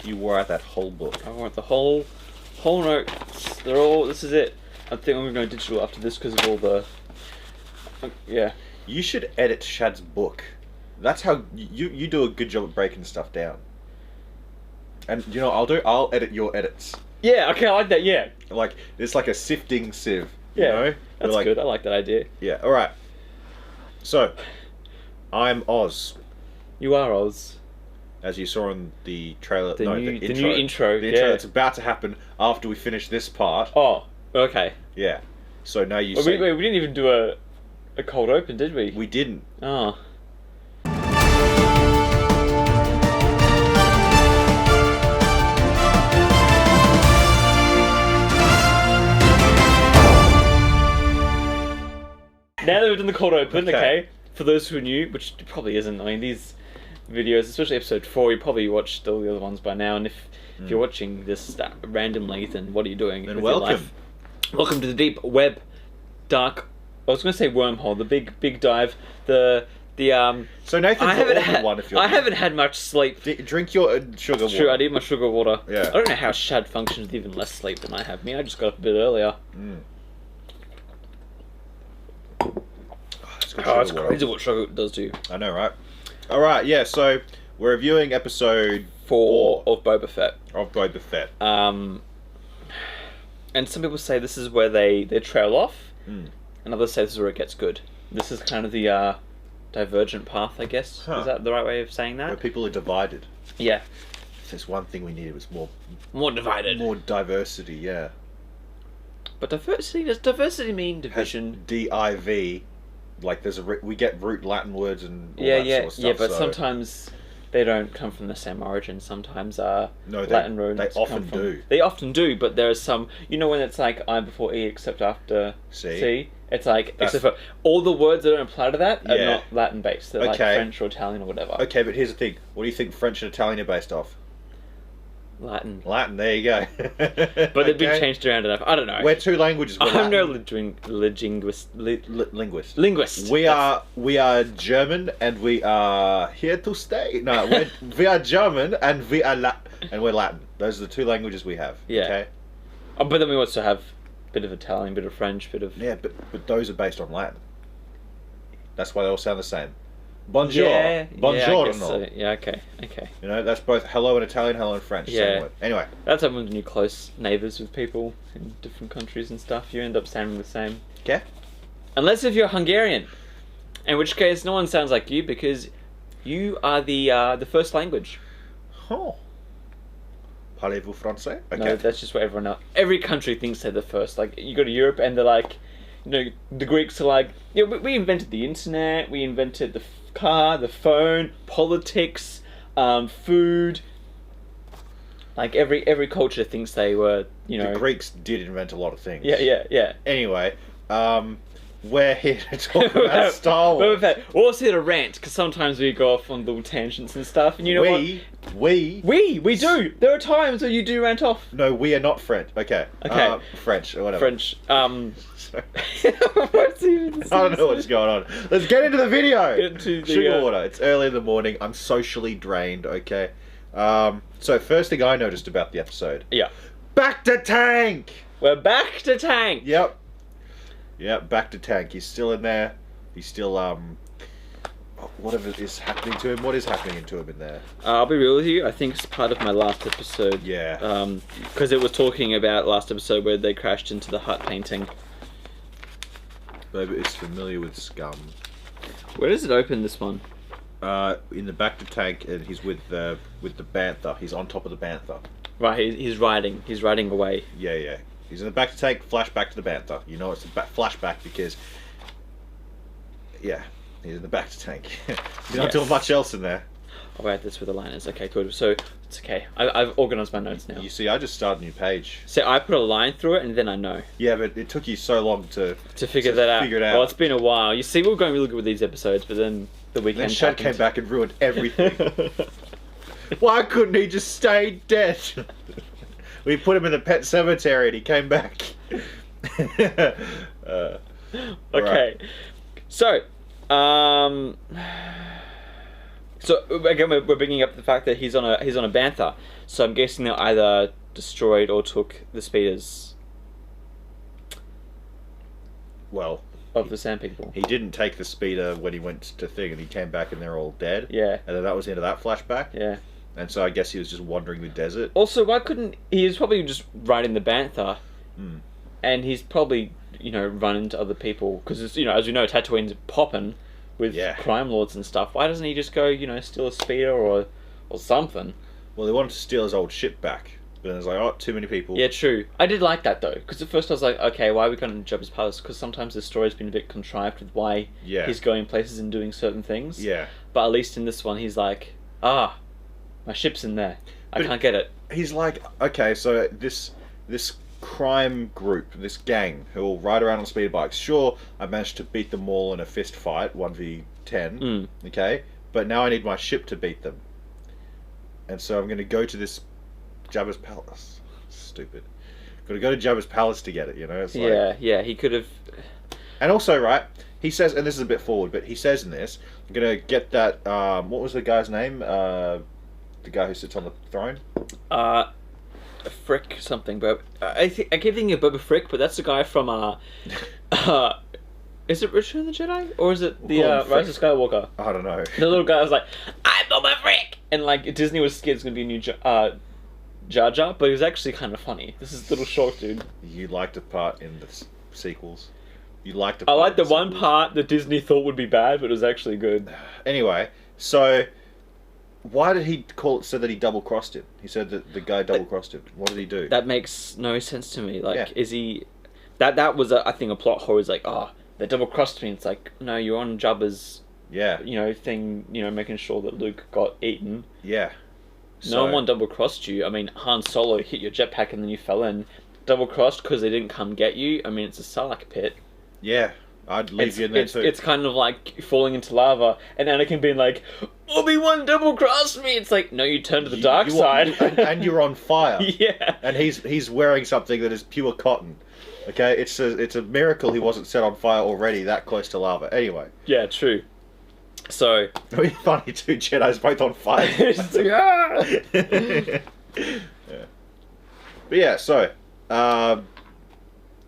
You wore out that whole book. I want the whole notes. They're all. This is it. I think I'm going digital after this because of all the. Yeah. You should edit Shad's book. That's how you do a good job at breaking stuff down. And you know what I'll edit your edits. Yeah. Okay. I like that. Yeah. Like it's like a sifting sieve. Yeah. You know? That's good. I like that idea. Yeah. All right. So, I'm Oz. You are Oz. As you saw in the trailer, The new intro. The intro that's about to happen after we finish this part. Oh. Okay. Yeah. So now you Wait, see. we didn't even do a cold open, did we? We didn't. Oh. Now that we've done the cold open, okay, for those who are new, which probably isn't, I mean, these videos, especially episode 4, you probably watched all the other ones by now, and if you're watching this randomly, then what are you doing Then with welcome. your life? Welcome to the deep web, dark, I was going to say wormhole, the big dive, the So Nathan's I haven't had one if you're. I haven't had much sleep. Drink your sugar water. True, I need my sugar water. Yeah. I don't know how Shad functions with even less sleep than I have. I mean, I just got up a bit earlier. Oh, it's crazy what sugar does to you. I know, right? All right, yeah. So we're reviewing episode 4 of Boba Fett. of Boba Fett. And some people say this is where they trail off, and others say this is where it gets good. This is kind of the divergent path, I guess. Huh. Is that the right way of saying that? Where people are divided. Yeah. If there's one thing we needed, it was More divided. more diversity. Yeah. But diversity, does diversity mean division? DIV, like there's we get root Latin words and all Yeah, that yeah, sort of stuff. yeah. But so sometimes they don't come from the same origin. Sometimes no, Latin roots they come often from, do. They often do, but there are some. You know when it's like I before E except after C. It's like except for all the words that don't apply to that are not Latin based. They're like French or Italian or whatever. Okay, but here's the thing. What do you think French and Italian are based off? Latin. Latin. There you go. But they've been changed around enough. I don't know. We're two languages. I'm no linguist. linguist. We are German and we are here to stay. No, we are German and we're Latin. Those are the two languages we have. Yeah. Okay. But then we also have a bit of Italian, bit of French, bit of but those are based on Latin. That's why they all sound the same. Bonjour. Yeah, Buongiorno. I guess so. Yeah. Okay. You know, that's both hello in Italian, hello in French. Yeah. Same word. Anyway. That's when you're close neighbours with people in different countries and stuff. You end up sounding the same. Okay. Unless if you're Hungarian, in which case no one sounds like you because you are the first language. Oh. Parlez-vous français? Okay. No, that's just what everyone else. Every country thinks they're the first. Like you go to Europe and they're like, you know, the Greeks are like, yeah, we invented the internet, we invented the car, the phone, politics, food. Like every culture thinks they were, you know. The Greeks did invent a lot of things. Yeah. Anyway, we're here to talk about Star Wars. We're also here to rant because sometimes we go off on little tangents and stuff. And you know we do. There are times where you do rant off. No, we are not French. Okay. French or whatever. French. What's even I don't know what's going on. Let's get into the video. Get into the, sugar water. It's early in the morning. I'm socially drained. Okay. So first thing I noticed about the episode. Yeah. Back to Tank. We're back to Tank. Yep. Back to Tank. He's still in there. He's still whatever is happening to him. What is happening to him in there? I'll be real with you. I think it's part of my last episode. Yeah. Because it was talking about last episode where they crashed into the hut painting. Boba is familiar with scum. Where does it open, this one? In the back to Tank, and he's with the bantha. He's on top of the bantha. Right, he's riding. He's riding away. Yeah. He's in the back to Tank. Flashback to the bantha. You know it's a flashback because, yeah, he's in the back to Tank. You don't do much else in there. I'll write this where the line is. Okay, good. So it's okay. I've organised my notes now. You see, I just started a new page. So I put a line through it and then I know. Yeah, but it took you so long to figure that out. Figure it out. Well, it's been a while. You see, we were going really good with these episodes, but then the weekend. Then Shad came back and ruined everything. Why couldn't he just stay dead? We put him in the pet cemetery and he came back. Okay. So, So again, we're bringing up the fact that he's on a bantha. So I'm guessing they either destroyed or took the speeders Well, of the Sand People. he didn't take the speeder when he went to Thing, and he came back and they're all dead. Yeah. And then that was the end of that flashback. Yeah. And so I guess he was just wandering the desert. Also, why couldn't he was probably just riding the bantha, Hmm. and he's probably run into other people because as we know, Tatooine's popping with Yeah. crime lords and stuff. Why doesn't he just go steal a speeder or something? Well, they wanted to steal his old ship back, but then it's like, oh, too many people. Yeah, true. I did like that though, because at first I was like, okay, why are we going to Jabba's palace? Because sometimes the story's been a bit contrived with why he's going places and doing certain things. Yeah. But at least in this one, he's like, my ship's in there. I But can't get it. He's like, okay, so this crime group, this gang, who all ride around on speed bikes. Sure, I managed to beat them all in a fist fight, 1v10, okay? But now I need my ship to beat them. And so I'm going to go to this Jabba's palace. Stupid. Got to go to Jabba's palace to get it, It's like... Yeah, he could have... And also, right, he says, and this is a bit forward, but he says in this, I'm going to get that, what was the guy's name? The guy who sits on the throne? Frick something, but I keep thinking of Boba Frick, but that's the guy from is it Return of the Jedi or is it the Rise of Skywalker? I don't know. The little guy was like, "I'm Boba Frick," and like Disney was scared it's gonna be a new Jar Jar, but it was actually kind of funny. This is little short dude. You liked a part in the sequels. You liked a I part like the in the one sequels. part that Disney thought would be bad, but it was actually good. Anyway, so why did he say that he double-crossed him? He said that the guy double-crossed him. What did he do? That makes no sense to me. Like, is he... That was, I think, a plot hole. It's like, they double-crossed me. It's like, no, you're on Jabba's, thing, making sure that Luke got eaten. Yeah. No one double-crossed you. I mean, Han Solo hit your jetpack and then you fell in. Double-crossed because they didn't come get you. I mean, it's a Sarlacc pit. Yeah. I'd leave you in there too. It's kind of like falling into lava, and Anakin being like, "Obi-Wan double-crossed me." It's like, no, you turned to the dark side, and you're on fire. Yeah, and he's wearing something that is pure cotton. Okay, it's a miracle he wasn't set on fire already that close to lava. Anyway. Yeah, true. So it'd be funny, two Jedi's both on fire. It's like, ah! Yeah. But yeah, so.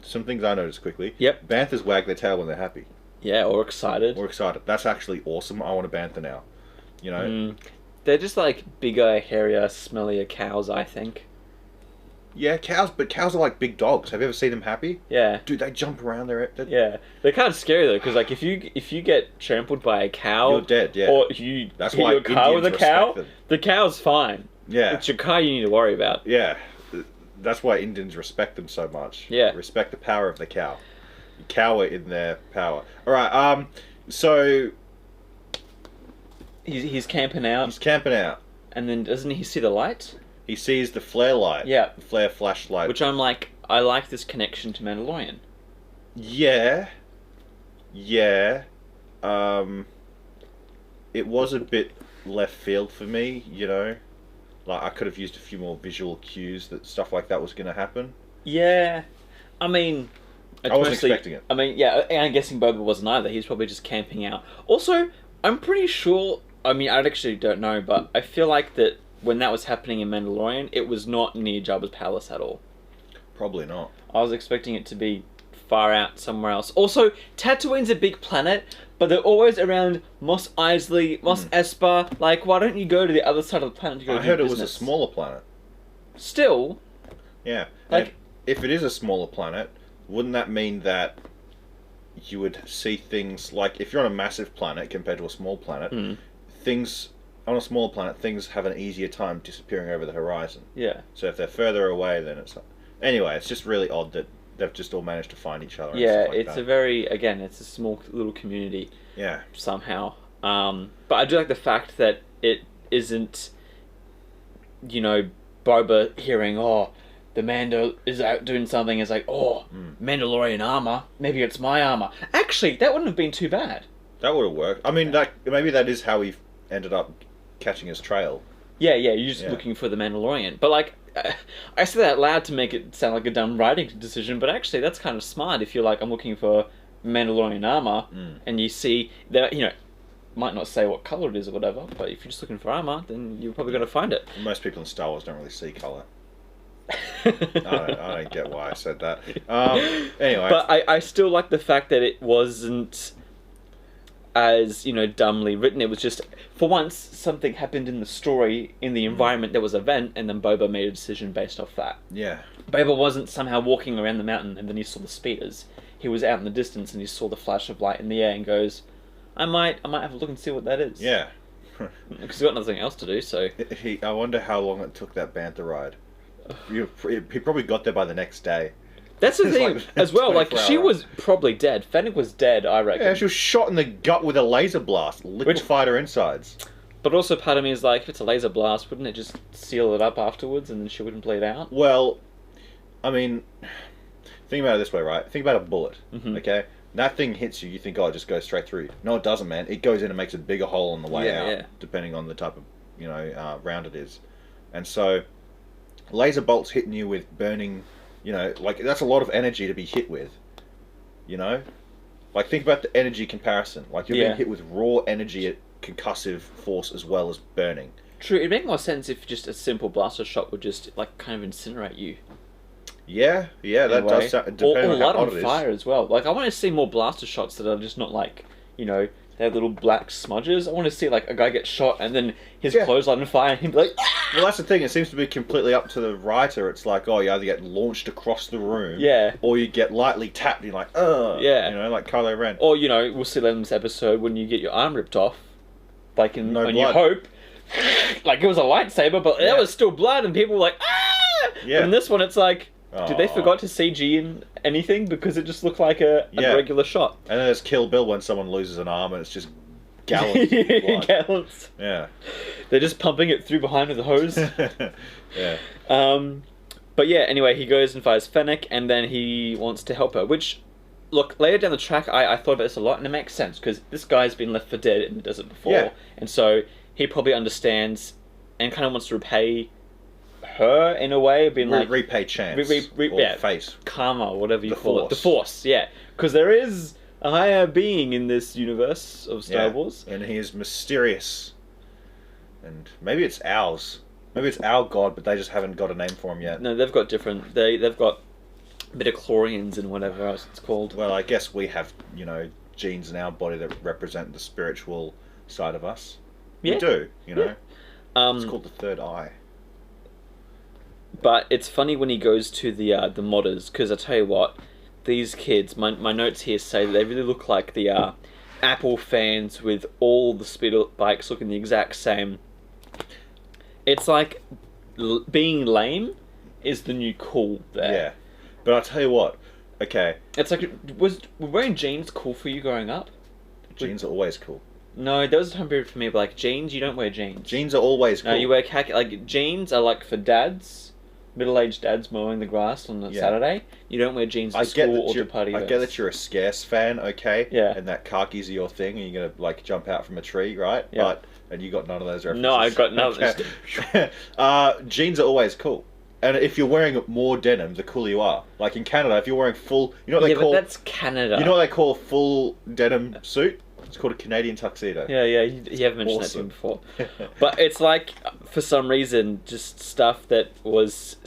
Some things I noticed quickly. Yep. Banthas wag their tail when they're happy. Yeah, or excited. Or excited. That's actually awesome. I want a bantha now. They're just like bigger, hairier, smellier cows, I think. Yeah, cows, but cows are like big dogs. Have you ever seen them happy? Yeah. Dude, they jump around there. Yeah, they're kind of scary though, because like if you get trampled by a cow, you're dead. Yeah. Or you That's hit why your car with a Indians cow, respect them. the cow's fine. Yeah. It's your car you need to worry about. Yeah. That's why Indians respect them so much. Yeah. Respect the power of the cow. You cower in their power. Alright, so... He's camping out. He's camping out. And then doesn't he see the light? He sees the flare light. Yeah. The flare flashlight. Which I'm like, I like this connection to Mandalorian. Yeah. Yeah. It was a bit left field for me, Like, I could have used a few more visual cues that stuff like that was going to happen. Yeah. I mean... I wasn't expecting it. I mean, yeah, and I'm guessing Boba wasn't either. He's probably just camping out. Also, I'm pretty sure... I mean, I actually don't know, but I feel like that when that was happening in Mandalorian, it was not near Jabba's palace at all. Probably not. I was expecting it to be far out somewhere else. Also, Tatooine's a big planet, but they're always around Mos Eisley, Mos Espa. Like, why don't you go to the other side of the planet to go I do heard business? it was a smaller planet. Still. Yeah. Like, and if it is a smaller planet, wouldn't that mean that you would see things like, if you're on a massive planet compared to a small planet, things on a smaller planet, things have an easier time disappearing over the horizon. Yeah. So if they're further away, then it's not... Anyway, it's just really odd that they've just all managed to find each other. And Yeah, stuff like it's that. a very, again, it's a small little community. Yeah. Somehow. But I do like the fact that it isn't, Boba hearing, the Mando is out doing something. It's like, Mandalorian armor. Maybe it's my armor. Actually, that wouldn't have been too bad. That would have worked. I mean, maybe that is how he ended up catching his trail. Yeah, you're just looking for the Mandalorian. But, like, I said that out loud to make it sound like a dumb writing decision, but actually that's kind of smart if you're like, I'm looking for Mandalorian armor, and you see that, might not say what color it is or whatever, but if you're just looking for armor, then you're probably going to find it. Most people in Star Wars don't really see color. I don't get why I said that. Anyway. But I still like the fact that it wasn't as, dumbly written. It was just, for once, something happened in the story, in the environment, there was an event, and then Boba made a decision based off that. Yeah. Boba wasn't somehow walking around the mountain and then he saw the speeders. He was out in the distance and he saw the flash of light in the air and goes, I might have a look and see what that is. Yeah. Because he's got nothing else to do, so... I wonder how long it took that bantha ride. He probably got there by the next day. That's the thing, as well, like, she hour. was probably dead. Fennec was dead, I reckon. Yeah, she was shot in the gut with a laser blast, liquefied her insides. But also part of me is like, if it's a laser blast, wouldn't it just seal it up afterwards and then she wouldn't bleed out? Well, I mean, think about it this way, right? Think about a bullet, okay? That thing hits you, you think, oh, it just goes straight through you. No, it doesn't, man. It goes in and makes a bigger hole on the way out, depending on the type of, round it is. And so, laser bolts hitting you with burning, like, that's a lot of energy to be hit with, Like, think about the energy comparison. Like, you're being hit with raw energy at concussive force as well as burning. True, it'd make more sense if just a simple blaster shot would just, like, kind of incinerate you. Yeah, that does sound... Or light on fire as well. Like, I want to see more blaster shots that are just not like, they're little black smudges. I want to see, like, a guy get shot and then his clothes light on fire and he'd be like... Ah! Well, that's the thing. It seems to be completely up to the writer. It's like, oh, you either get launched across the room... Yeah. Or you get lightly tapped and you're like, ugh. Yeah. Like Kylo Ren. Or, we'll see later in this episode when you get your arm ripped off. Like in No On blood. New Hope. Like, it was a lightsaber, but there was still blood and people were like, ah! Yeah. But in this one, it's like... Did they Aw. forgot to CG in anything? Because it just looked like a regular shot. And then there's Kill Bill when someone loses an arm and it's just gallons of blood. Gallons. Yeah. They're just pumping it through behind with a hose. Yeah. But yeah, anyway, he goes and finds Fennec and then he wants to help her. Which, look, later down the track, I thought about this a lot and it makes sense. Because this guy's been left for dead in the desert before. Yeah. And so he probably understands and kind of wants to repay her in a way, being like repay chance or face, karma, whatever you call it, the Force. Force, yeah, because there is a higher being in this universe of Star Wars, and he is mysterious, and maybe it's ours, maybe it's our god, but they just haven't got a name for him yet. No, they've got different. They've got midichlorians and whatever else it's called. Well, I guess we have genes in our body that represent the spiritual side of us. We do, it's called the third eye. But it's funny when he goes to the modders, because I tell you what, these kids, my notes here say that they really look like the Apple fans with all the speeder bikes looking the exact same. It's like being lame is the new cool there. Yeah, but I'll tell you what, okay. It's like, were wearing jeans cool for you growing up? Jeans are always cool. No, there was a time period for me, but like jeans, you don't wear jeans. Jeans are always cool. No, you wear khaki. Like jeans are like for dads. Middle-aged dads mowing the grass on a Saturday. You don't wear jeans to school or to party. I get that you're a scarce fan, okay? Yeah. And that khakis are your thing, and you're gonna like jump out from a tree, right? Yeah. And you got none of those references. No, I got none. Okay. Jeans are always cool, and if you're wearing more denim, the cooler you are. Like in Canada, if you're wearing full, what they call. But that's Canada. You know what they call a full denim suit? It's called a Canadian tuxedo. Yeah, you have mentioned that to me before. But it's like, for some reason, just stuff that was...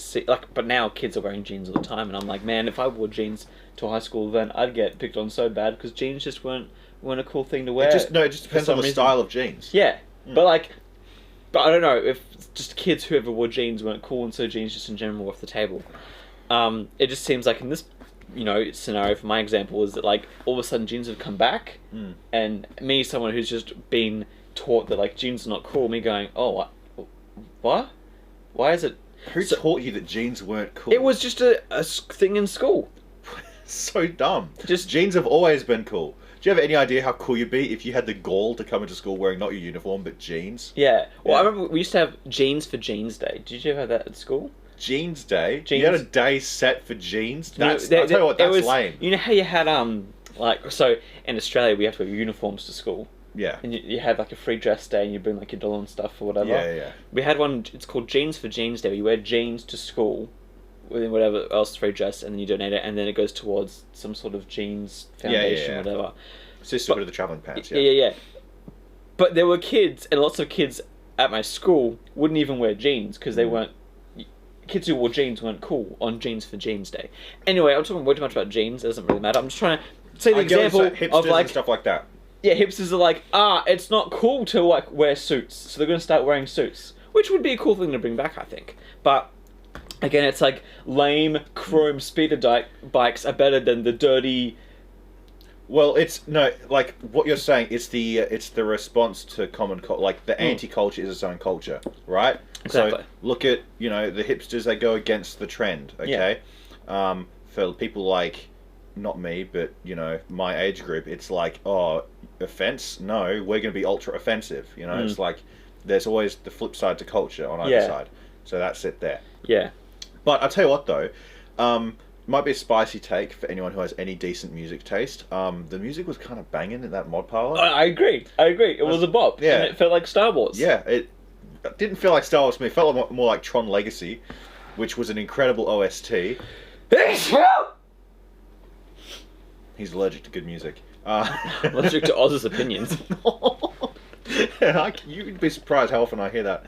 but now kids are wearing jeans all the time, and I'm like, man, if I wore jeans to high school, then I'd get picked on so bad, because jeans just weren't a cool thing to wear. It just depends on the style of jeans. Yeah, but I don't know, if just kids who ever wore jeans weren't cool, and so jeans just in general were off the table. It just seems like in this... scenario for my example is that like all of a sudden jeans have come back and me, someone who's just been taught that like jeans are not cool, me going, oh, what? Why is it? Who taught you that jeans weren't cool? It was just a thing in school. So dumb. Just jeans have always been cool. Do you have any idea how cool you'd be if you had the gall to come into school wearing not your uniform but jeans? Yeah. Well, I remember we used to have jeans for Jeans Day. Did you ever have that at school? Jeans Day? You had a day set for jeans? I'll tell you what, that's lame. You know how you had, so in Australia we have to wear uniforms to school. Yeah. And you had like a free dress day and you bring like your doll and stuff or whatever. Yeah. We had one, it's called Jeans for Jeans Day, where you wear jeans to school with whatever else free dress and then you donate it and then it goes towards some sort of jeans foundation or whatever. Sisterhood of the Travelling Pants, Yeah. But there were kids, and lots of kids at my school wouldn't even wear jeans because they weren't. Kids who wore jeans weren't cool on Jeans for Jeans Day. Anyway, I'm talking way too much about jeans. It doesn't really matter. I'm just trying to say the example of like and stuff like that. Yeah, hipsters are like, it's not cool to like wear suits, so they're going to start wearing suits, which would be a cool thing to bring back, I think. But again, it's like lame chrome speeder bikes are better than the dirty. Well, like what you're saying. It's the response to common like the anti-culture is its own culture, right? Exactly. So look at the hipsters. They go against the trend. Okay, for people like not me, but my age group, it's like offense. No, we're going to be ultra offensive. It's like there's always the flip side to culture on either side. So that's it there. Yeah. But I'll tell you what though. Might be a spicy take for anyone who has any decent music taste. The music was kind of banging in that mod parlor. I agree. It was a bop. Yeah. And it felt like Star Wars. Yeah, it didn't feel like Star Wars to me. It felt more like Tron Legacy, which was an incredible OST. He's allergic to good music. Allergic to Oz's opinions. You'd be surprised how often I hear that.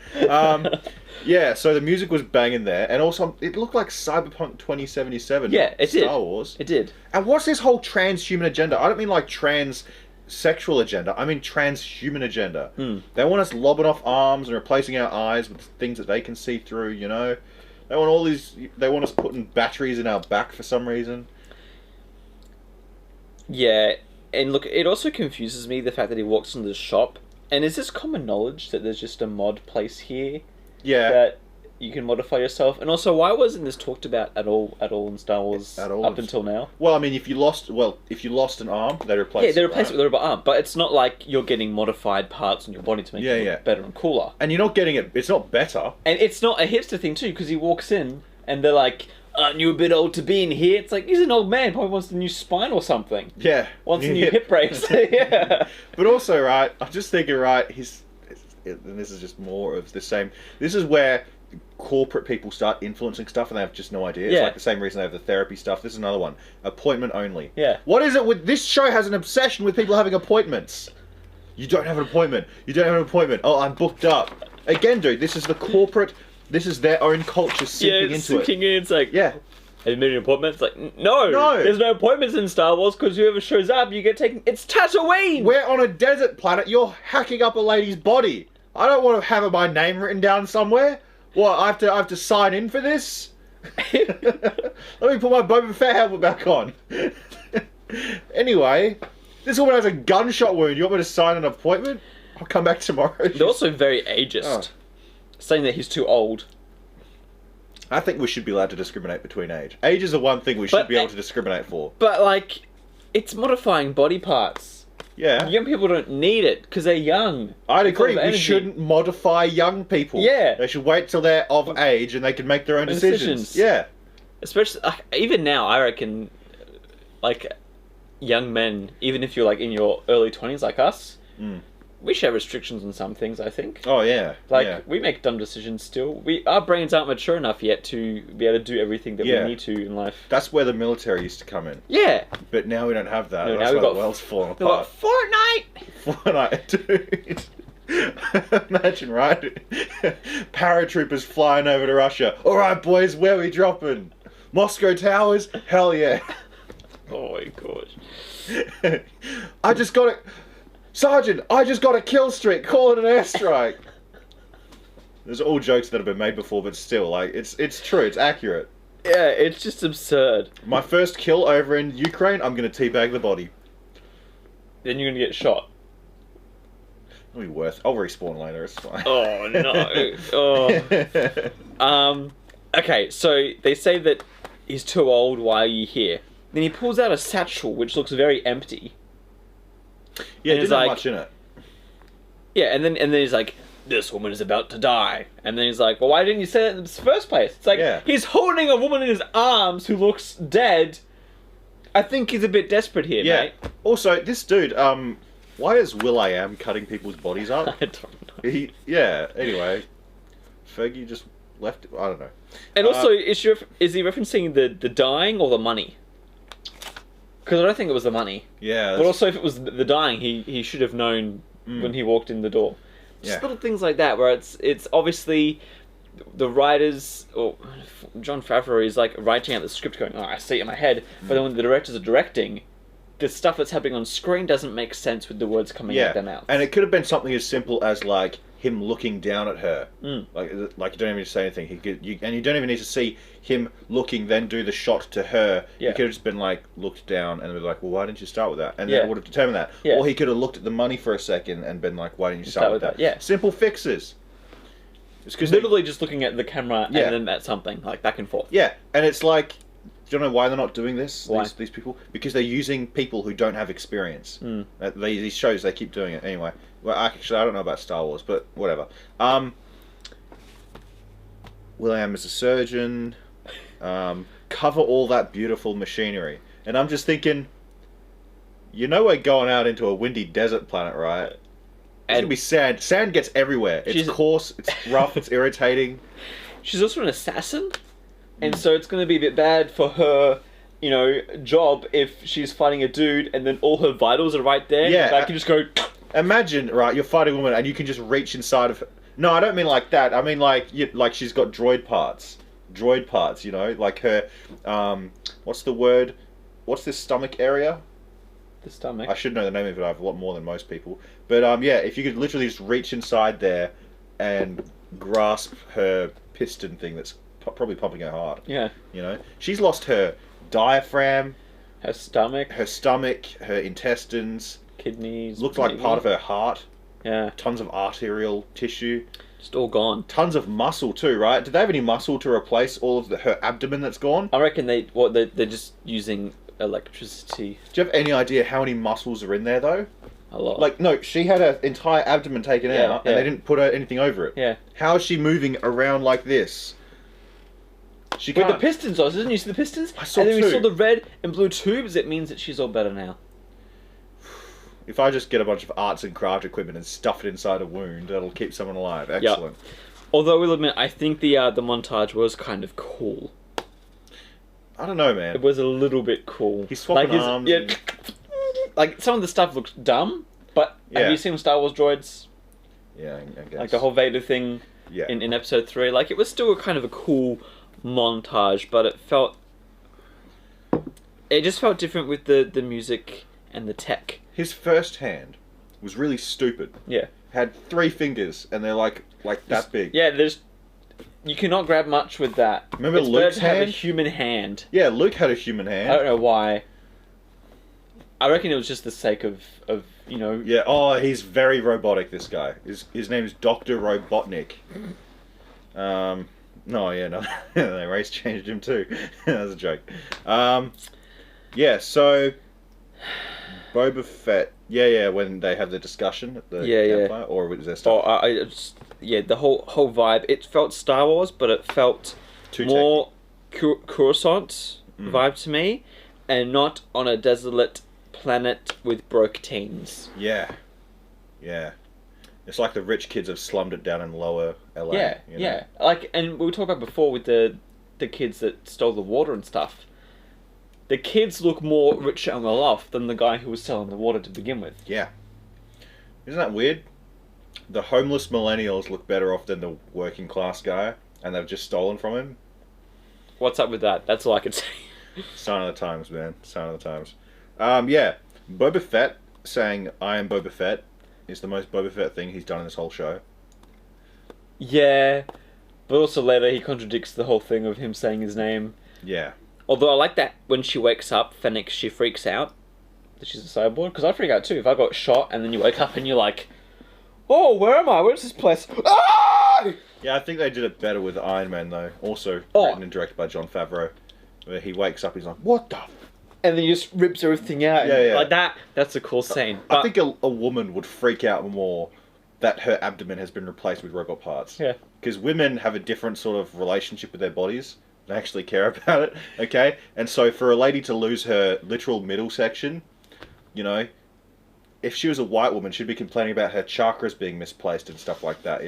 Yeah, so the music was banging there, and also it looked like Cyberpunk 2077. Yeah, it did. Star Wars. It did. And what's this whole transhuman agenda? I don't mean like transsexual agenda. I mean transhuman agenda. They want us lobbing off arms and replacing our eyes with things that they can see through. They want all these. They want us putting batteries in our back for some reason. Yeah, and look, it also confuses me the fact that he walks into the shop. And is this common knowledge that there's just a mod place here? Yeah. That you can modify yourself? And also, why wasn't this talked about at all in Star Wars up until now? Well, I mean, if you lost an arm, they replace it. Yeah, they replace it with a robot arm. But it's not like you're getting modified parts on your body to make it look better and cooler. And you're not getting it. It's not better. And it's not a hipster thing, too, because he walks in and they're like, aren't you a bit old to be in here? It's like, he's an old man, probably wants a new spine or something. Yeah. Wants a new hip brace. Yeah. But also, right, I'm just thinking, right, and this is just more of the same. This is where corporate people start influencing stuff and they have just no idea. It's like the same reason they have the therapy stuff. This is another one. Appointment only. Yeah. What is it with this show has an obsession with people having appointments? You don't have an appointment. You don't have an appointment. Oh, I'm booked up. Again, dude, this is the corporate... This is their own culture sinking into it. In. It's like, yeah. Have you made an appointment? It's like, no. There's no appointments in Star Wars because whoever shows up, you get taken. It's Tatooine. We're on a desert planet. You're hacking up a lady's body. I don't want to have my name written down somewhere. What? I have to sign in for this. Let me put my Boba Fett helmet back on. Anyway, this woman has a gunshot wound. You want me to sign an appointment? I'll come back tomorrow. They're also very ageist. Saying that he's too old. I think we should be allowed to discriminate between age. Age is the one thing we should be able to discriminate for. But, like, it's modifying body parts. Yeah. Young people don't need it because they're young. I'd agree. We shouldn't modify young people. Yeah. They should wait till they're of age and they can make their own decisions. Yeah. Especially, even now, I reckon, like, young men, even if you're, like, in your early 20s like us... We should have restrictions on some things, I think. Oh, yeah. We make dumb decisions still. Our brains aren't mature enough yet to be able to do everything that we need to in life. That's where the military used to come in. Yeah. But now we don't have that. No, that's now why the world's falling apart. Fortnite, dude. Imagine, right? Paratroopers flying over to Russia. All right, boys, where are we dropping? Moscow Towers? Hell yeah. Oh, my gosh. I just got it... Sergeant, I just got a kill streak. Call it an airstrike. There's all jokes that have been made before, but still, like, it's true. It's accurate. Yeah, it's just absurd. My first kill over in Ukraine, I'm going to teabag the body. Then you're going to get shot. It'll be worth. I'll respawn later. It's fine. Oh no. Okay, so they say that he's too old. Why are you here? Then he pulls out a satchel, which looks very empty. Yeah, it didn't have much in it. Yeah, and then he's like, this woman is about to die. And then he's like, well, why didn't you say that in the first place? It's like, he's holding a woman in his arms who looks dead. I think he's a bit desperate here, mate. Also, this dude, why is Will.i.am cutting people's bodies up? I don't know. Anyway. Fergie just left it. I don't know. And also, is he referencing the dying or the money? Because I don't think it was the money. Yeah. But also, if it was the dying, he should have known when he walked in the door. Just Yeah. little things like that where it's obviously the writers, or Jon Favreau is like writing out the script going, oh, I see it in my head, but then when the directors are directing, the stuff that's happening on screen doesn't make sense with the words coming out of their mouths. And it could have been something as simple as like him looking down at her, like you don't even need to say anything. And you don't even need to see him looking, then do the shot to her. Yeah. He could have just been like looked down and be like, well, why didn't you start with that? And Yeah. then it would have determined that. Yeah. Or he could have looked at the money for a second and been like, why didn't you start with that? Yeah. Simple fixes. It's because Literally just looking at the camera Yeah. and then at something, like back and forth. Yeah, and it's like, do you know why they're not doing this? Why? These people? Because they're using people who don't have experience. These shows, they keep doing it anyway. Well, actually, I don't know about Star Wars, but whatever. Will.i.am is a surgeon. Cover all that beautiful machinery. And I'm just thinking, you know we're going out into a windy desert planet, right? It's going to be sand. Sand gets everywhere. It's coarse, it's rough, it's irritating. She's also an assassin, and so it's going to be a bit bad for her, job if she's fighting a dude and then all her vitals are right there. Yeah. I can just go... Imagine, right, you're fighting a woman and you can just reach inside of her. No, I don't mean like that. I mean like she's got droid parts. Like her, what's the word? What's this stomach area? The stomach. I should know the name of it. I have a lot more than most people. But yeah, if you could literally just reach inside there and grasp her piston thing that's probably pumping her heart. Yeah. She's lost her diaphragm, Her stomach. her intestines. Kidneys. Looked like part of her heart. Yeah. Tons of arterial tissue. Just all gone. Tons of muscle too, right? Did they have any muscle to replace all of her abdomen that's gone? I reckon they're just using electricity. Do you have any idea how many muscles are in there though? A lot. Like, no, she had her entire abdomen taken out and they didn't put anything over it. Yeah. How is she moving around like this? She With can't. the pistons on, didn't you see the pistons? I saw and then we two. saw the red and blue tubes, it means that she's all better now. If I just get a bunch of arts and craft equipment and stuff it inside a wound, that'll keep someone alive. Excellent. Yep. Although, we'll admit, I think the montage was kind of cool. I don't know, man. It was a little bit cool. He's swapping arms. Yeah, like, some of the stuff looks dumb, but have you seen Star Wars droids? Yeah, I guess. Like the whole Vader thing in Episode 3. Like, it was still kind of a cool montage, but it just felt different with the music and the tech. His first hand was really stupid. Yeah. Had 3 fingers, and they're like that big. Yeah, you cannot grab much with that. Remember it's Luke's better to have a hand? human hand. Yeah, Luke had a human hand. I don't know why. I reckon it was just the sake of. Yeah. Oh, he's very robotic. This guy. His name is Dr. Robotnik. No, yeah, no. They race changed him too. That was a joke. Yeah. So, Boba Fett. Yeah. When they have the discussion at the campfire, or was there stuff? The whole vibe. It felt Star Wars, but it felt more Coruscant vibe to me, and not on a desolate planet with broke teens. Yeah. It's like the rich kids have slummed it down in lower LA. Yeah. Like, and we talked about before with the kids that stole the water and stuff. The kids look more rich and well off than the guy who was selling the water to begin with. Yeah. Isn't that weird? The homeless millennials look better off than the working class guy, and they've just stolen from him. What's up with that? That's all I can say. Sign of the times, man. Sign of the times. Yeah. Boba Fett saying, I am Boba Fett, is the most Boba Fett thing he's done in this whole show. Yeah. But also later he contradicts the whole thing of him saying his name. Yeah. Although I like that when she wakes up, Fennec, she freaks out that she's a cyborg. Because I freak out too. If I got shot and then you wake up and you're like, oh, where am I? Where's this place? Ah! Yeah, I think they did it better with Iron Man, though. Also written and directed by Jon Favreau. Where he wakes up, he's like, what the f-? And then he just rips everything out. Yeah. Like that. That's a cool scene. I think a woman would freak out more that her abdomen has been replaced with robot parts. Yeah. Because women have a different sort of relationship with their bodies. They actually care about it, okay? And so for a lady to lose her literal middle section, if she was a white woman, she'd be complaining about her chakras being misplaced and stuff like that,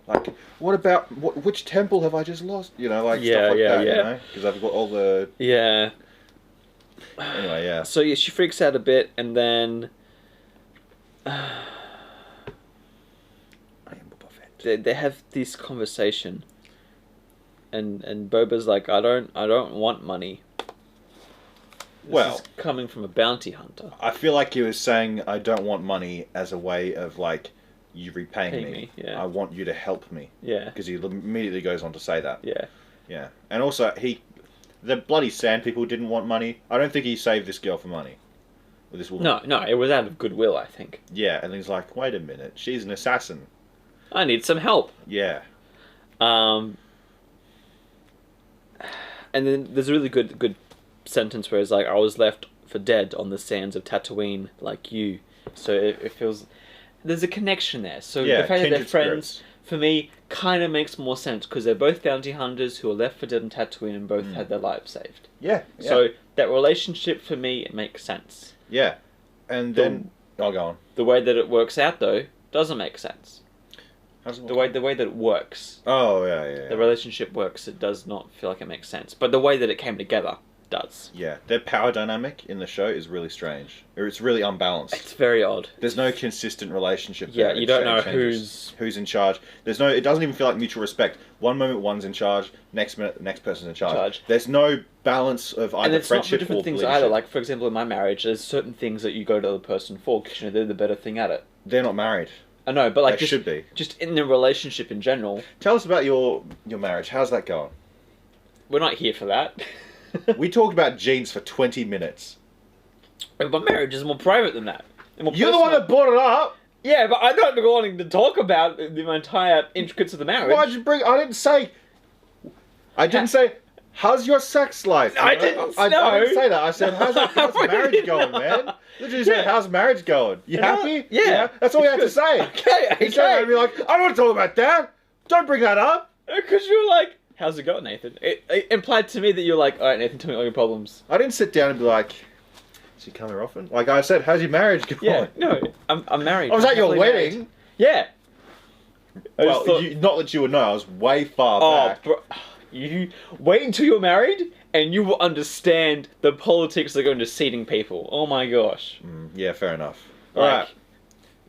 Like, what about, which temple have I just lost? Stuff like that, Because I've got all the... Yeah. Anyway, yeah. So, yeah, she freaks out a bit, and then... they have this conversation, and Boba's like, I don't want money. This is coming from a bounty hunter. I feel like he was saying, I don't want money as a way of, like, you repaying me. Yeah. I want you to help me. Yeah. Because he immediately goes on to say that. Yeah. Yeah. And also, the bloody sand people didn't want money. I don't think he saved this girl for money. Or this woman. No, it was out of goodwill, I think. Yeah, and he's like, wait a minute, she's an assassin. I need some help. Yeah. And then there's a really good sentence where it's like, I was left for dead on the sands of Tatooine like you. So it feels... There's a connection there. So the fact that they're friends, for me, kind of makes more sense, because they're both bounty hunters who are left for dead on Tatooine and both had their lives saved. Yeah. So that relationship, for me, it makes sense. Yeah. And then... I'll go on. The way that it works out, though, doesn't make sense. The way that it works. Oh, yeah. The relationship works, it does not feel like it makes sense. But the way that it came together does. Yeah. Their power dynamic in the show is really strange. Or it's really unbalanced. It's very odd. There's no consistent relationship there. there. You don't know who's in charge. It doesn't even feel like mutual respect. One moment one's in charge, next minute the next person's in charge. There's no balance of either friendship or different things leadership. either. Like, for example, in my marriage, there's certain things that you go to the other person for because they're the better thing at it. They're not married. I know, but like they should be. Just in the relationship in general. Tell us about your marriage. How's that going? We're not here for that. We talked about jeans for 20 minutes. But my marriage is more private than that. You're the one that brought it up. Yeah, but I'm not wanting to talk about the entire intricacies of the marriage. Why'd you bring... I didn't say... How's your sex life? I didn't say that. I said, how's marriage going, man? Literally said, how's marriage going? You happy? Yeah. That's all you had to say. Okay. You said, I'd be like, I don't want to talk about that. Don't bring that up. Because you were like, how's it going, Nathan? It implied to me that you're like, alright, Nathan, tell me all your problems. I didn't sit down and be like, is he coming often? Like I said, how's your marriage going? Yeah, no, I'm married. I was at your wedding. Married. Yeah. Well, not that you would know, I was way far back. Bro, you wait until you're married, and you will understand the politics that go into seating people. Oh my gosh. Yeah, fair enough. Alright.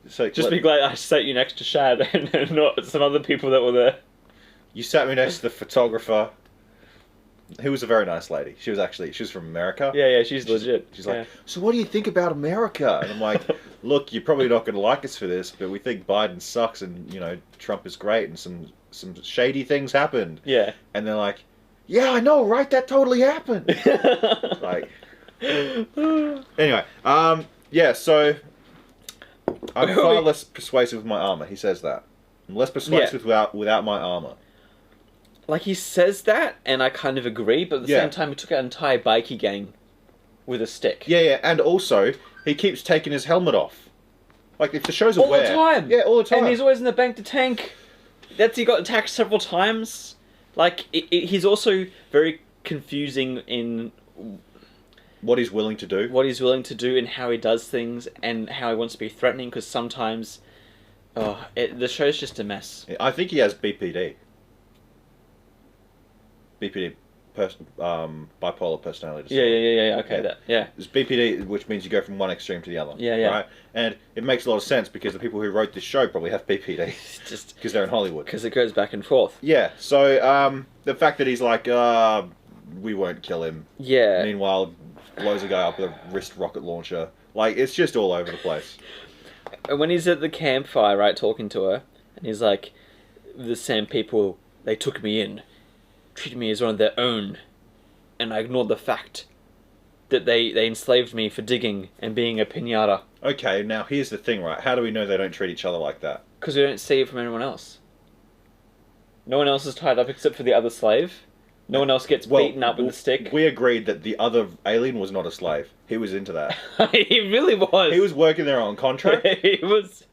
So just be glad I sat you next to Shad and not some other people that were there. You sat me next to the photographer, who was a very nice lady. She was from America. Yeah, she's legit. She's like, so what do you think about America? And I'm like, look, you're probably not going to like us for this, but we think Biden sucks and, Trump is great and some shady things happened. Yeah. And they're like, yeah, I know, right? That totally happened. Like, anyway, yeah, so I'm far less persuasive with my armor. He says that. I'm less persuasive without my armor. Like, he says that, and I kind of agree, but at the same time, he took out an entire bikie gang with a stick. Yeah, and also, he keeps taking his helmet off. Like, if the show's aware... All the time! Yeah, all the time. And he's always in the bank to tank. He got attacked several times. Like, he's also very confusing in... what he's willing to do. What he's willing to do and how he does things, and how he wants to be threatening, because sometimes... the show's just a mess. I think he has BPD. BPD, bipolar personality disorder. Yeah. Okay, There's BPD, which means you go from one extreme to the other. Yeah. Right? And it makes a lot of sense because the people who wrote this show probably have BPD. Just because they're in Hollywood. Because it goes back and forth. Yeah. So the fact that he's like, we won't kill him. Yeah. Meanwhile, blows a guy up with a wrist rocket launcher. Like, it's just all over the place. And when he's at the campfire, right, talking to her, and he's like, the same people, they took me in, treated me as one of their own, and I ignored the fact that they enslaved me for digging and being a piñata. Okay, now here's the thing, right? How do we know they don't treat each other like that? Because we don't see it from anyone else. No one else is tied up except for the other slave. No one else gets beaten up with a stick. We agreed that the other alien was not a slave. He was into that. He really was. He was working there on contract. He was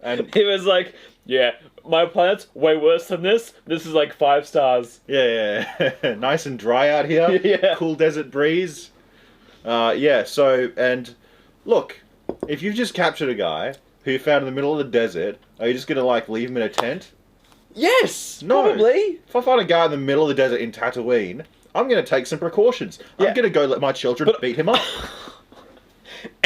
like, yeah, my planet's way worse than this. This is like 5 stars. Yeah. Nice and dry out here. Yeah. Cool desert breeze. And look, if you've just captured a guy who you found in the middle of the desert, are you just going to, like, leave him in a tent? Yes, no. Probably. If I find a guy in the middle of the desert in Tatooine, I'm going to take some precautions. I'm going to go let my children beat him up.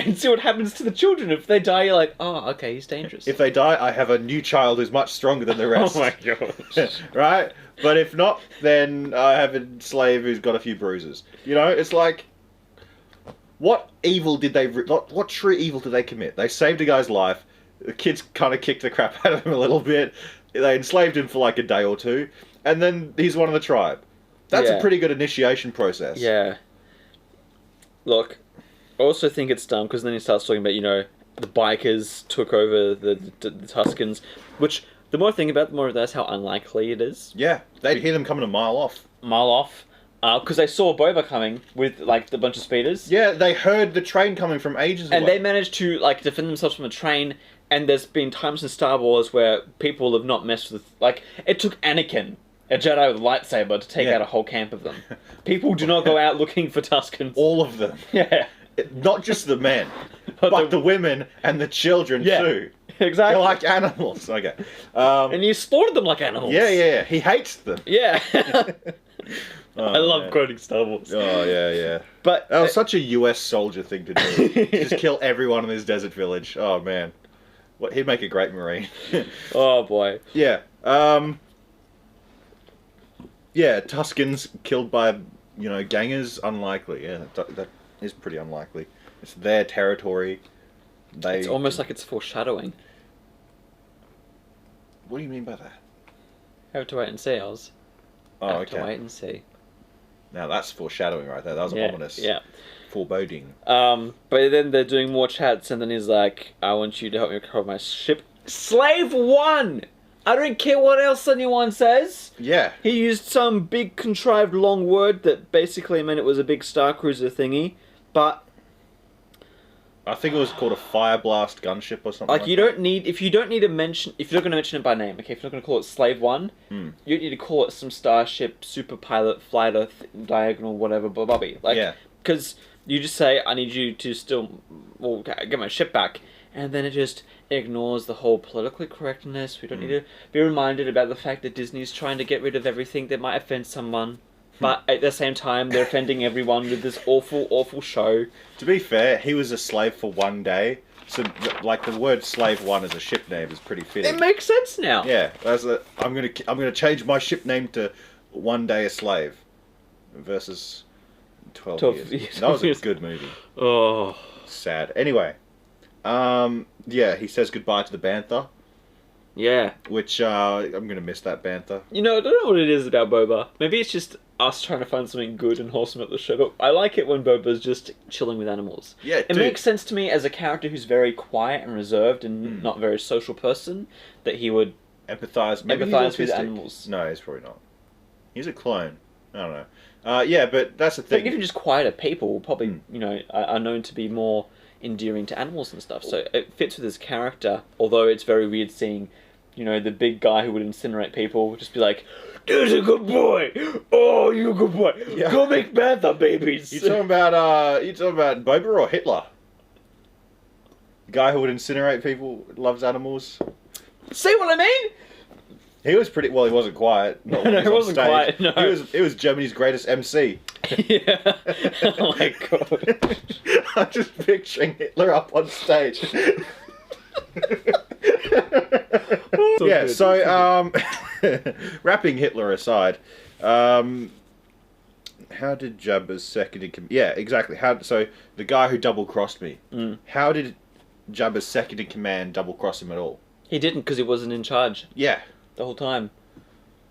and see what happens to the children. If they die, you're like, oh, okay, he's dangerous. If they die, I have a new child who's much stronger than the rest. Oh my gosh. Right? But if not, then I have a slave who's got a few bruises. You know, it's like, what evil did they... What true evil did they commit? They saved a guy's life. The kids kind of kicked the crap out of him a little bit. They enslaved him for like a day or two. And then he's one of the tribe. That's a pretty good initiation process. Yeah. Look, I also think it's dumb because then he starts talking about, you know, the bikers took over the Tuskens, which the more I think about it, the more that's how unlikely it is. Yeah, they'd hear them coming a mile off. Because they saw Boba coming with, like, the bunch of speeders. Yeah, they heard the train coming from ages away. And they managed to, like, defend themselves from a train, and there's been times in Star Wars where people have not messed with... Like, it took Anakin, a Jedi with a lightsaber, to take out a whole camp of them. People do not go out looking for Tuskens. All of them. Yeah. Not just the men, but the women and the children, too. Exactly. They're like animals. Okay. And you slaughtered them like animals. Yeah. He hates them. Yeah. Oh, I love quoting Star Wars. Oh, yeah. But that was such a US soldier thing to do. Just kill everyone in this desert village. Oh, man. He'd make a great Marine. Oh, boy. Yeah. Yeah, Tuskens killed by, you know, gangers, unlikely. Yeah, that is pretty unlikely. It's their territory. It's almost like it's foreshadowing. What do you mean by that? Have to wait and see, Oz. Oh, Have to wait and see. Now that's foreshadowing right there. That was ominous. Yeah. Foreboding. But then they're doing more chats, and then he's like, I want you to help me recover my ship. Slave 1! I don't care what else anyone says. Yeah. He used some big contrived long word that basically meant it was a big Star Cruiser thingy, but... I think it was called a Fire Blast gunship or something like you don't need... If you're not going to mention it by name, okay, if you're not going to call it Slave 1, you don't need to call it some starship, super pilot, flighter, diagonal, whatever, blah. Like, because you just say, I need you to still... Well, get my ship back. And then it just ignores the whole politically correctness. We don't need to be reminded about the fact that Disney's trying to get rid of everything that might offend someone. But at the same time, they're offending everyone with this awful, awful show. To be fair, he was a slave for one day. So, like, the word Slave 1 as a ship name is pretty fitting. It makes sense now. Yeah. I'm gonna change my ship name to One Day a Slave versus 12 years. That was a good movie. Oh. Sad. Anyway. Yeah, he says goodbye to the Bantha. Yeah. Which, I'm going to miss that Bantha. You know, I don't know what it is about Boba. Maybe it's just us trying to find something good and wholesome at the show, but I like it when Boba's just chilling with animals. Yeah, it makes sense to me as a character who's very quiet and reserved and not a very social person, that he would empathize with animals. No, he's probably not. He's a clone. I don't know. Yeah, but that's the thing. But even just quieter people probably, you know, are known to be more endearing to animals and stuff, so it fits with his character, although it's very weird seeing, you know, the big guy who would incinerate people just be like, "There's a good boy! Oh, you a good boy! Yeah. Go make Bantha babies!" You talking about Boba or Hitler? The guy who would incinerate people, loves animals? See what I mean? He was pretty... Well, he wasn't quiet. No, he wasn't quiet, no. He was Germany's greatest MC. Yeah. Oh my god. I'm just picturing Hitler up on stage. Yeah, so, wrapping Hitler aside, how did Jabba's second in command... Yeah, exactly. So, the guy who double-crossed me, how did Jabba's second in command double-cross him at all? He didn't, because he wasn't in charge. Yeah. The whole time.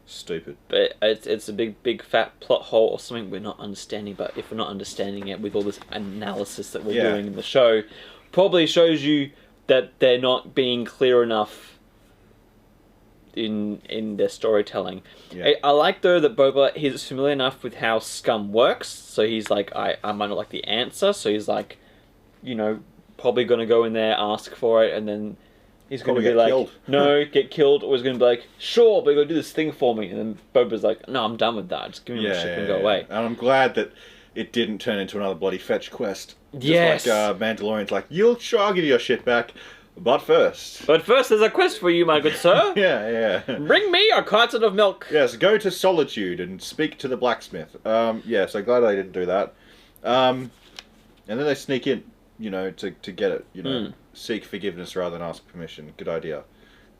Stupid. But it's a big fat plot hole or something we're not understanding, but if we're not understanding it with all this analysis that we're doing in the show, probably shows you that they're not being clear enough in their storytelling. Yeah. I like, though, that Boba, he's familiar enough with how scum works, so he's like, I might not like the answer, so he's like, you know, probably going to go in there, ask for it, and then he's going to be like, killed. No, get killed, or he's going to be like, sure, but you're going to do this thing for me. And then Boba's like, no, I'm done with that. Just give me my ship and go away. And I'm glad that it didn't turn into another bloody fetch quest. Yes. Just like Mandalorian's like, I'll give you your shit back, but first. But first, there's a quest for you, my good sir. Yeah. Bring me a carton of milk. Yes, go to Solitude and speak to the blacksmith. So glad they didn't do that. And then they sneak in. to get it, seek forgiveness rather than ask permission. Good idea.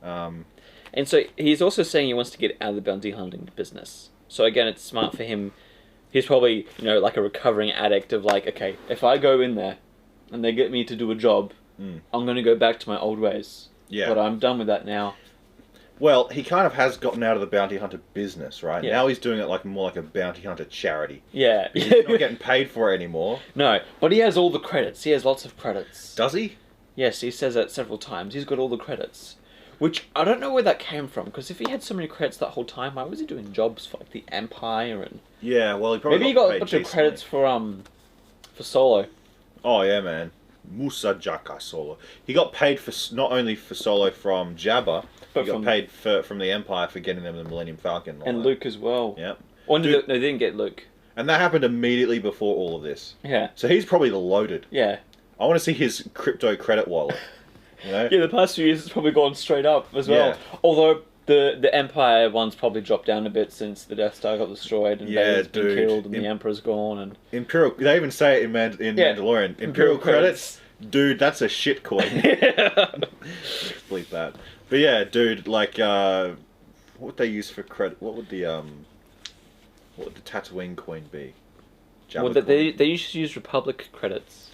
And so he's also saying he wants to get out of the bounty hunting business. So again, it's smart for him. He's probably, like a recovering addict of like, okay, if I go in there and they get me to do a job, I'm going to go back to my old ways. Yeah. But I'm done with that now. Well, he kind of has gotten out of the bounty hunter business, right? Yeah. Now he's doing it more like a bounty hunter charity. Yeah. He's not getting paid for it anymore. No, but he has all the credits. He has lots of credits. Does he? Yes, he says that several times. He's got all the credits. Which, I don't know where that came from, because if he had so many credits that whole time, why was he doing jobs for, like, the Empire and... Yeah, well, he probably maybe he got a bunch of credits for Solo. Oh, yeah, man. Musa Jaka Solo. He got paid for not only for Solo from Jabba, but he got paid from the Empire for getting them the Millennium Falcon. And Luke as well. Yep. Or no, they didn't get Luke. And that happened immediately before all of this. Yeah. So he's probably loaded. Yeah. I want to see his crypto credit wallet. Yeah, the past few years it's probably gone straight up as well. Yeah. Although the Empire one's probably dropped down a bit since the Death Star got destroyed and Vader's been killed and the Emperor's gone and Imperial. They even say it in Mandalorian. Imperial credits. Dude, that's a shit coin. Bleep that. But yeah, dude, like what would they use for credit? What would the Tatooine coin be? Well, they used to use Republic credits.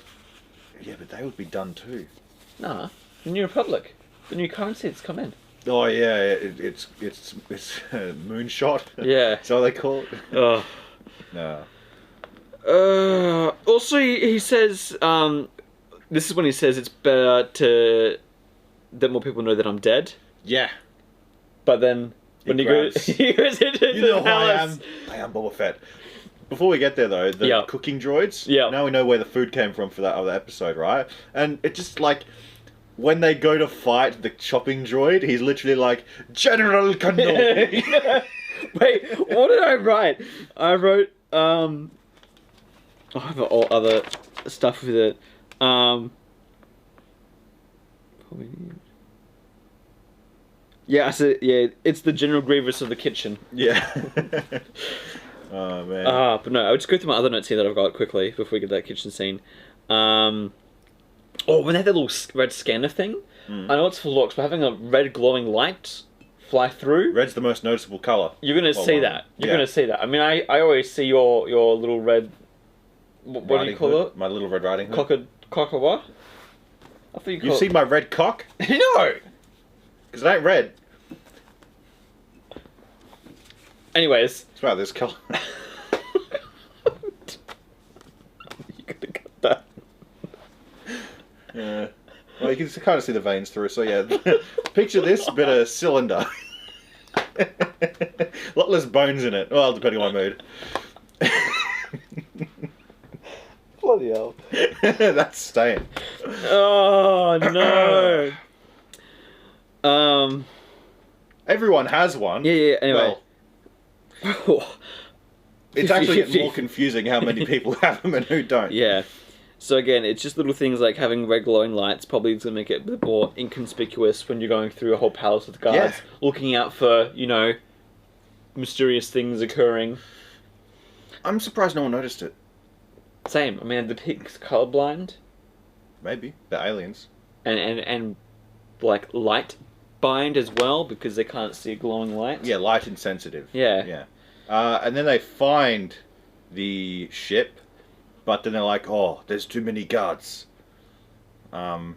Yeah, but they would be done too. Nah, the New Republic, the new currency that's come in. Oh yeah, it's moonshot. Yeah, that's what they call it. Oh. No. Also, he says, this is when he says it's better that more people know that I'm dead. Yeah. But then when he goes into the palace, I am Boba Fett. Before we get there, though, the cooking droids. Yeah. Now we know where the food came from for that other episode, right? And it just like when they go to fight the chopping droid, he's literally like General Kenobi. Wait, what did I write? I wrote I have all other stuff with it. Yeah, I said it's the General Grievous of the kitchen. Yeah. Oh man. But no, I'll just go through my other notes here that I've got quickly before we get to that kitchen scene. When they had that little red scanner thing, I know it's for looks, but having a red glowing light fly through. Red's the most noticeable colour. You're gonna see that. You're gonna see that. I mean, I always see your little red. What do you call it? My little red riding hood. Cocker what? I thought you see my red cock? No. Because it ain't red. Anyways. It's about this colour. You gotta cut that. Yeah. Well, you can kind of see the veins through, so yeah. Picture this, bit of cylinder. A lot less bones in it. Well, depending on my mood. Bloody hell. That's staying. Oh, no. Everyone has one. Yeah, anyway. Well, it's actually getting more confusing how many people have them and who don't. Yeah. So again, it's just little things like having red glowing lights probably going to make it a bit more inconspicuous when you're going through a whole palace with guards, looking out for, mysterious things occurring. I'm surprised no one noticed it. Same. I mean, the pig's colorblind. Maybe. They're aliens. And like light bind as well because they can't see a glowing light. Yeah, light insensitive. Yeah. Yeah. And then they find the ship, but then they're like, oh, there's too many guards. Like,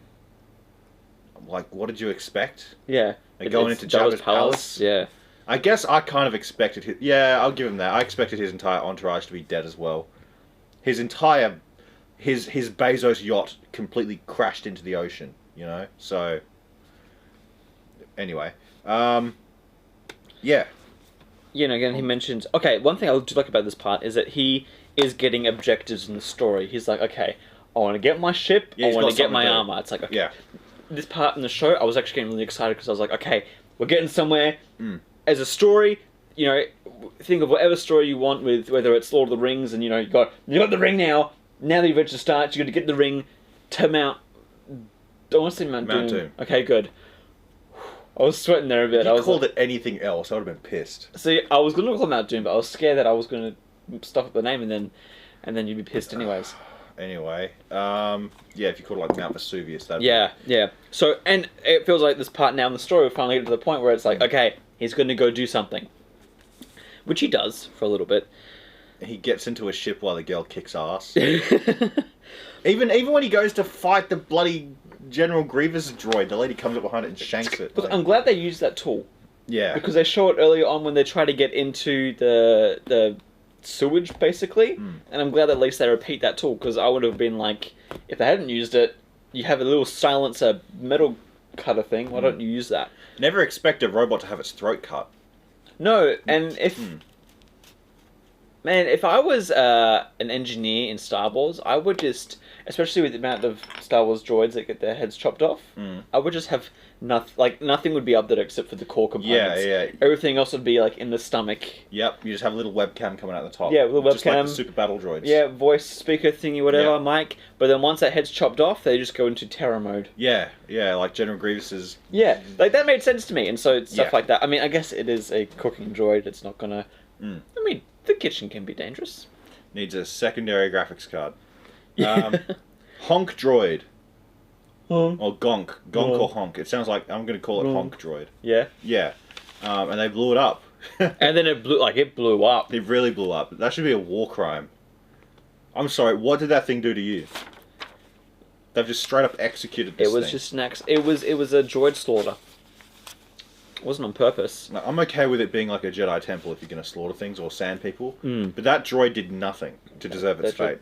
what did you expect? Yeah. They're going into Jabba's palace. Yeah. I guess I kind of expected his... Yeah, I'll give him that. I expected his entire entourage to be dead as well. His entire... His Bezos yacht completely crashed into the ocean, So... Anyway. Yeah. Again, he mentions... Okay, one thing I do like about this part is that he is getting objectives in the story. He's like, okay, I want to get my ship, I want to get my armor. It's like, okay. Yeah. This part in the show, I was actually getting really excited because I was like, okay, we're getting somewhere. As a story, think of whatever story you want with, whether it's Lord of the Rings and, you got the ring now. Now the adventure starts, you got to get the ring to Mount... I want to say Mount Doom. Okay, good. I was sweating there a bit. If you called it anything else, I would have been pissed. See, I was going to call it Mount Doom, but I was scared that I was going to stuff up the name and then you'd be pissed anyways. Anyway, yeah, if you call it like Mount Vesuvius, that. Yeah, yeah. So, and it feels like this part now in the story, we finally get to the point where it's like, okay, he's going to go do something. Which he does, for a little bit. He gets into a ship while the girl kicks ass. even when he goes to fight the bloody General Grievous droid, the lady comes up behind it and shanks it. Look, I'm glad they used that tool. Yeah. Because they show it earlier on when they try to get into the sewage, basically. And I'm glad that at least they repeat that tool, because I would have been like, if they hadn't used it, you have a little silencer metal cutter thing, why don't you use that? Never expect a robot to have its throat cut. No, and if... Man, if I was an engineer in Star Wars, I would just, especially with the amount of Star Wars droids that get their heads chopped off, I would just have nothing would be up there except for the core components. Yeah. Everything else would be like in the stomach. Yep, you just have a little webcam coming out the top. Yeah, little just webcam. like the super battle droids. Yeah, voice speaker thingy, whatever, Yeah. mic. But then once that head's chopped off, they just go into terror mode. Yeah, like General Grievous's... Yeah, like that made sense to me, and so stuff Yeah. like that. I mean, I guess it is a cooking droid. It's not gonna. I mean, the kitchen can be dangerous. Needs a secondary graphics card. Honk droid. Or gonk. Gonk or honk. It sounds like... I'm going to call it honk droid. Yeah. Yeah. And they blew it up. And then it blew up. It really blew up. That should be a war crime. I'm sorry, what did that thing do to you? They've just straight up executed this It was thing. just snacks. It was a droid slaughter. It wasn't on purpose. Now, I'm okay with it being like a Jedi temple if you're going to slaughter things or sand people, but that droid did nothing to deserve its fate.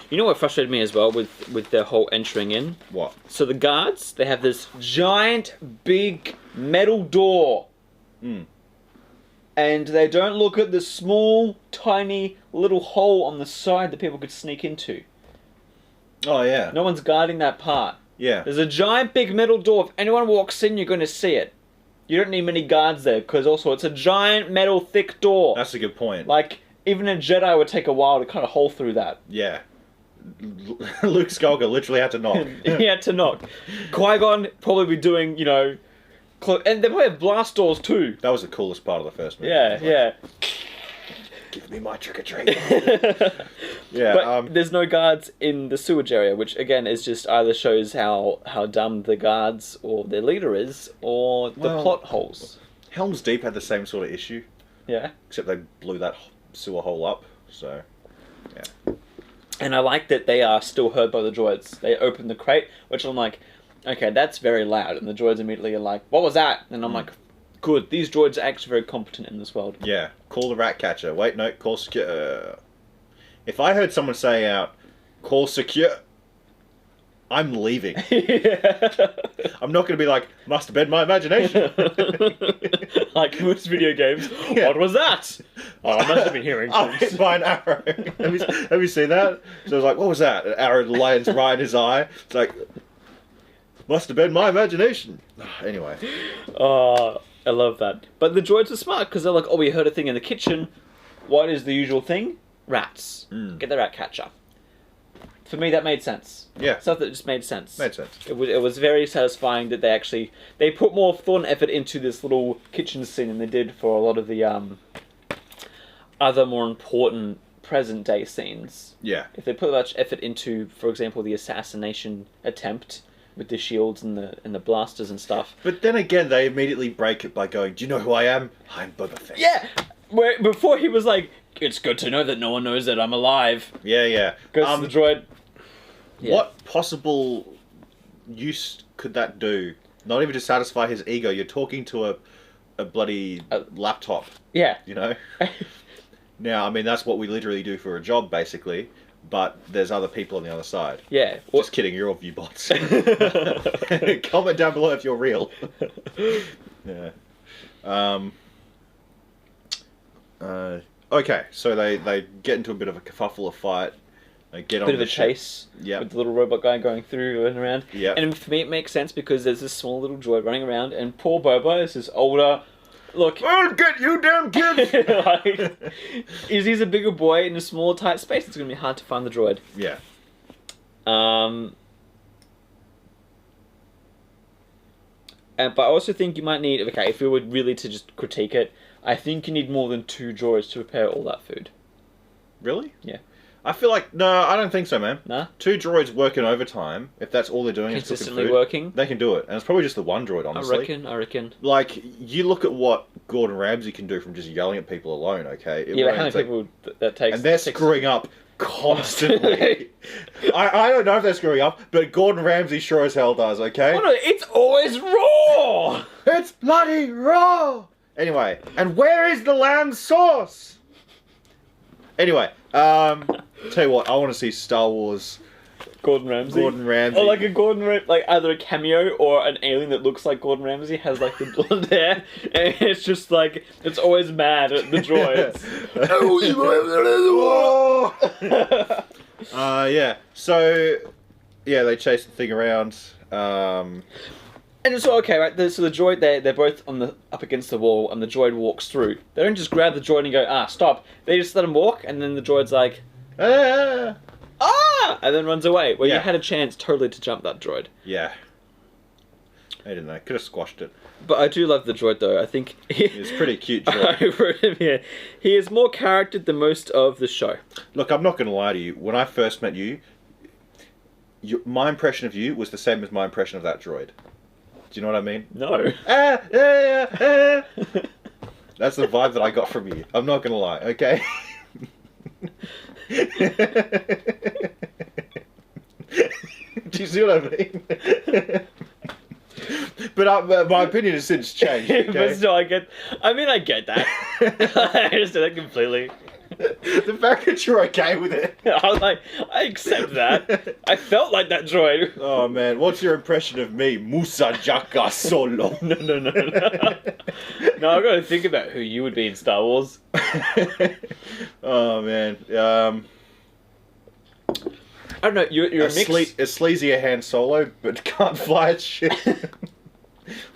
You know what frustrated me as well with their whole entering in? What? So the guards, they have this giant, big metal door. And they don't look at the small, tiny, little hole on the side that people could sneak into. Oh, yeah. No one's guarding that part. Yeah. There's a giant, big metal door. If anyone walks in, you're going to see it. You don't need many guards there, because also it's a giant, metal, thick door. That's a good point. Like, even a Jedi would take a while to cut a hole through that. Yeah. Luke Skywalker literally had to knock. He had to knock. Qui-Gon probably be doing, and they probably have blast doors too. That was the coolest part of the first movie. Yeah. Give me my trick-or-treat. Yeah. But there's no guards in the sewage area, which again is just either shows how dumb the guards or their leader is, or the plot holes. Helm's Deep had the same sort of issue. Yeah. Except they blew that sewer hole up, so... Yeah. And I like that they are still heard by the droids. They open the crate, which I'm like, okay, that's very loud. And the droids immediately are like, what was that? And I'm like, good, these droids are actually very competent in this world. Yeah, call the rat catcher. Wait, no, call secure. If I heard someone say out, call secure, I'm leaving. I'm not going to be like, must have been my imagination. Like most video games. Yeah. What was that? Oh, I must have been hearing I'm things. hit by an arrow. Have you seen that? So I was like, what was that? An arrow lands right in his eye. It's like, must have been my imagination. Anyway. Oh, I love that. But the droids are smart, because they're like, oh, we heard a thing in the kitchen. What is the usual thing? Rats. Get the rat catcher. For me, that made sense. Yeah. Stuff that just made sense. Made sense. It was very satisfying that they put more thought and effort into this little kitchen scene than they did for a lot of the other more important present day scenes. Yeah. If they put much effort into, for example, the assassination attempt with the shields and the blasters and stuff. But then again, they immediately break it by going, do you know who I am? I'm Boba Fett. Yeah! Where before he was like, it's good to know that no one knows that I'm alive. Yeah. Because the droid... Yeah. What possible use could that do? Not even to satisfy his ego. You're talking to a bloody laptop. Yeah. You know? Now, I mean, that's what we literally do for a job, basically. But there's other people on the other side. Yeah. Just kidding, you're all viewbots. Comment down below if you're real. Yeah. Okay, so they get into a bit of a kerfuffle, a fight. They get on bit of the a ship. chase Yep. with the little robot guy going through and around. Yep. And for me, it makes sense because there's this small little droid running around, and poor Boba is this older. Look, I'll get you, damn kid! like, he's a bigger boy in a small, tight space. It's going to be hard to find the droid. Yeah. But I also think you might need, okay, if we were really to just critique it, I think you need more than 2 droids to prepare all that food. Really? Yeah. I feel like no, I don't think so, man. Nah? 2 droids working overtime. If that's all they're doing is cooking Consistently food, working? they can do it, and it's probably just the one droid, honestly. I reckon. Like, you look at what Gordon Ramsay can do from just yelling at people alone. Okay. Yeah, but how many people that takes? And they're screwing up constantly. I don't know if they're screwing up, but Gordon Ramsay sure as hell does. Okay. Oh no, it's always raw. It's bloody raw. Anyway, and where is the lamb sauce? Anyway, tell you what, I want to see Star Wars Gordon Ramsay. Or like a like either a cameo or an alien that looks like Gordon Ramsay has like the blonde hair, and it's just like it's always mad at the droids. Yeah. So, yeah, they chase the thing around. And it's all okay, right? So the droid, they're both up against the wall, and the droid walks through. They don't just grab the droid and go, stop. They just let him walk, and then the droid's like, and then runs away. Well, you had a chance totally to jump that droid. Yeah. I didn't know. Could have squashed it. But I do love the droid, though. I think he's a pretty cute droid. I wrote him here. He is more character than most of the show. Look, I'm not going to lie to you. When I first met you, my impression of you was the same as my impression of that droid. Do you know what I mean? No. That's the vibe that I got from you. I'm not going to lie, okay? Do you see what I mean? But my opinion has since changed. Okay? But still, I get that. I understand that completely. The fact that you're okay with it. I accept that. I felt like that droid. Oh man, what's your impression of me? Musa Jaka Solo. No. No, I've got to think about who you would be in Star Wars. Oh man. I don't know, you're a mix. A sleazier Han Solo, but can't fly a ship.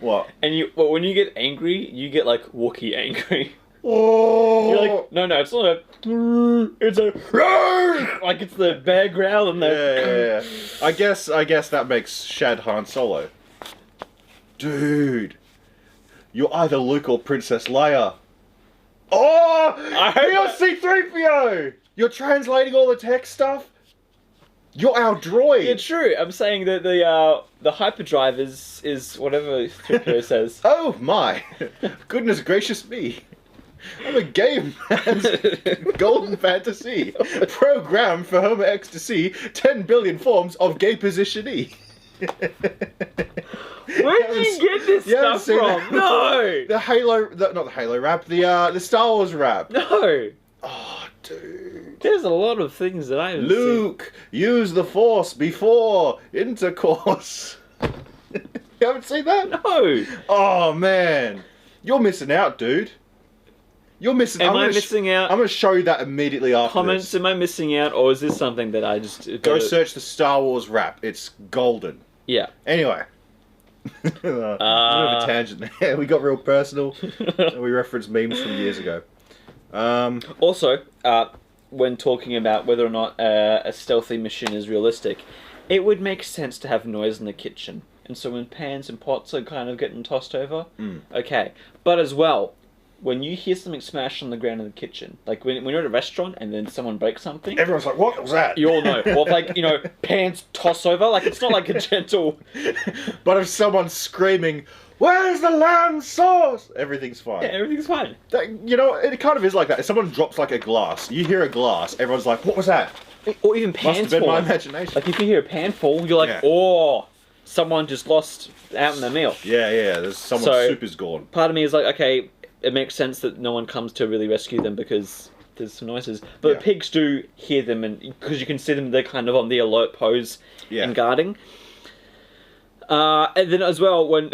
What? And when you get angry, you get like Wookiee angry. Oh! You're like, no, it's not a... It's a... Like, it's the bear growl and the... Yeah. I guess that makes Shad Han Solo. Dude. You're either Luke or Princess Leia. Oh! You're C-3PO! You're translating all the text stuff? You're our droid! Yeah, true. I'm saying that the hyperdrive is whatever 3PO says. Oh my! Goodness gracious me! I'm a gay man's golden fantasy. Programmed for Homer ecstasy, 10 billion forms of gay positionee. Where did you get this stuff from? No! The Halo... not the Halo rap, the Star Wars rap. No! Oh, dude. There's a lot of things that I haven't Luke, use the Force before intercourse. You haven't seen that? No! Oh, man. You're missing out, dude. You're missing. Am I missing out? I'm going to show you that immediately after Comments, this. am I missing out, or is this something that I just... Go search the Star Wars rap. It's golden. Yeah. Anyway. A bit of a tangent there. We got real personal. And we referenced memes from years ago. Also, when talking about whether or not a stealthy mission is realistic, it would make sense to have noise in the kitchen. And so when pans and pots are kind of getting tossed over, okay. But as well, when you hear something smash on the ground in the kitchen, like when you're at a restaurant and then someone breaks something, everyone's like, what was that? You all know. Or like, pans toss over, like it's not like a gentle... But if someone's screaming, where's the lamb sauce? Everything's fine. Yeah, everything's fine. It kind of is like that. If someone drops like a glass, you hear a glass, everyone's like, what was that? Or even pans Must have been fall. my imagination. Like if you hear a pan fall, you're like, oh, someone just lost out in the meal. Yeah, there's someone's soup is gone. Part of me is like, okay, it makes sense that no one comes to really rescue them because there's some noises. But pigs do hear them, and because you can see them, they're kind of on the alert pose and guarding. And then as well, when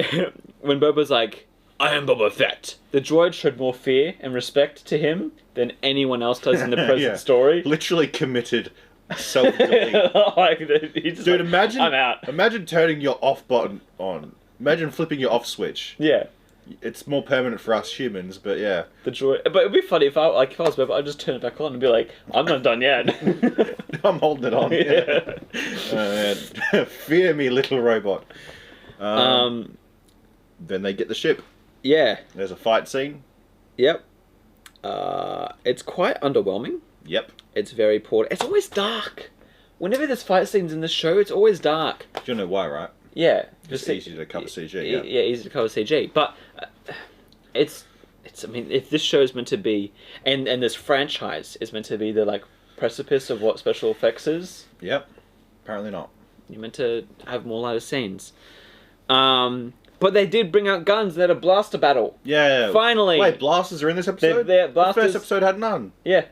Boba's like, I am Boba Fett, the droid showed more fear and respect to him than anyone else does in the present story. Literally committed self-delete. Dude, imagine, I'm out. Imagine turning your off button on. Imagine flipping your off switch. Yeah. It's more permanent for us humans, but yeah. The droid, but it'd be funny if I was Boba, I'd just turn it back on and be like, I'm not done yet. I'm holding it on. Yeah. Fear me, little robot. Then they get the ship. Yeah. There's a fight scene. Yep. It's quite underwhelming. Yep. It's very poor. It's always dark. Whenever there's fight scenes in the show, it's always dark. Do you know why, right? Yeah. It's easy to cover CG, yeah. Yeah, easy to cover CG. But it's. I mean, if this show is meant to be, and this franchise is meant to be the like precipice of what special effects is. Yep. Apparently not. You're meant to have more lighter scenes. But they did bring out guns. They had a blaster battle. Yeah. Finally. Wait, blasters are in this episode? Blasters... The first episode had none. Yeah.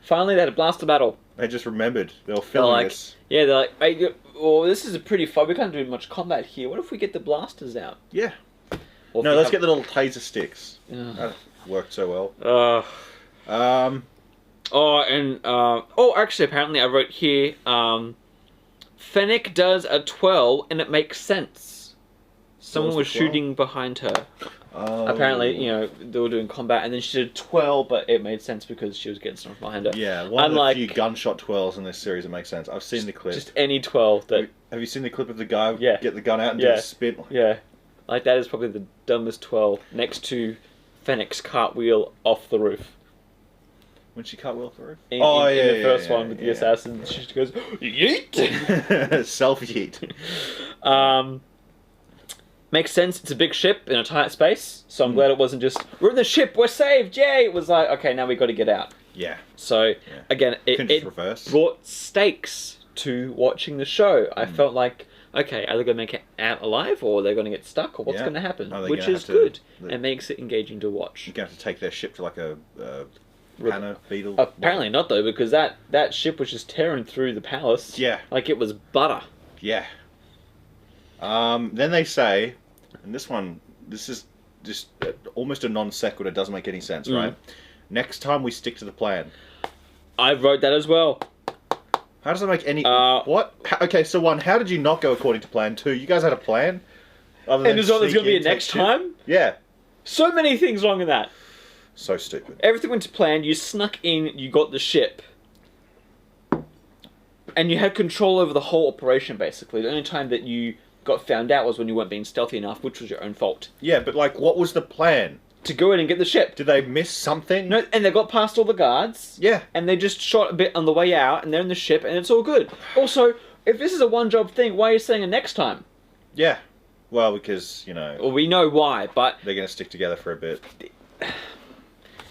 Finally, they had a blaster battle. They just remembered. They were filming this. Yeah, they're like, hey, well, this is a pretty fun. We can't do much combat here. What if we get the blasters out? Yeah. Or No, let's get the little taser sticks. That worked so well. Actually, apparently I wrote here, Fennec does a twirl and it makes sense. Someone was shooting behind her. Oh. Apparently, they were doing combat and then she did a twirl, but it made sense because she was getting stuff behind her. Yeah, one of the few gunshot twirls in this series that makes sense. I've seen the clip. Just any twirl. Have you seen the clip of the guy get the gun out and do a spin? Yeah. Like, that is probably the dumbest twirl next to Fennec's cartwheel off the roof. When she cartwheel off the roof? In the first one with the assassin, she just goes, yeet! Self-yeet. Makes sense. It's a big ship in a tight space, so I'm glad it wasn't just, we're in the ship, we're saved, yay! It was like, okay, now we got to get out. Yeah. So, again, it brought stakes to watching the show. I felt like, okay, are they going to make it out alive, or are they going to get stuck, or what's going to happen? Which is good, and makes it engaging to watch. You're going to have to take their ship to like a Panna beetle. Apparently not, though, because that ship was just tearing through the palace. Yeah. Like it was butter. Yeah. Then they say, and this is just almost a non sequitur, doesn't make any sense, right? Next time we stick to the plan. I wrote that as well. How does that make any... what? Okay, so one, how did you not go according to plan? Two, you guys had a plan? And there's going to be a next time? Yeah. So many things wrong in that. So stupid. Everything went to plan, you snuck in, you got the ship. And you had control over the whole operation, basically. The only time that you got found out was when you weren't being stealthy enough, which was your own fault. Yeah, but like, what was the plan? To go in and get the ship. Did they miss something? No, and they got past all the guards. Yeah. And they just shot a bit on the way out, and they're in the ship, and it's all good. Also, if this is a one-job thing, why are you saying it next time? Yeah. Well, because, Well, we know why, but... they're going to stick together for a bit.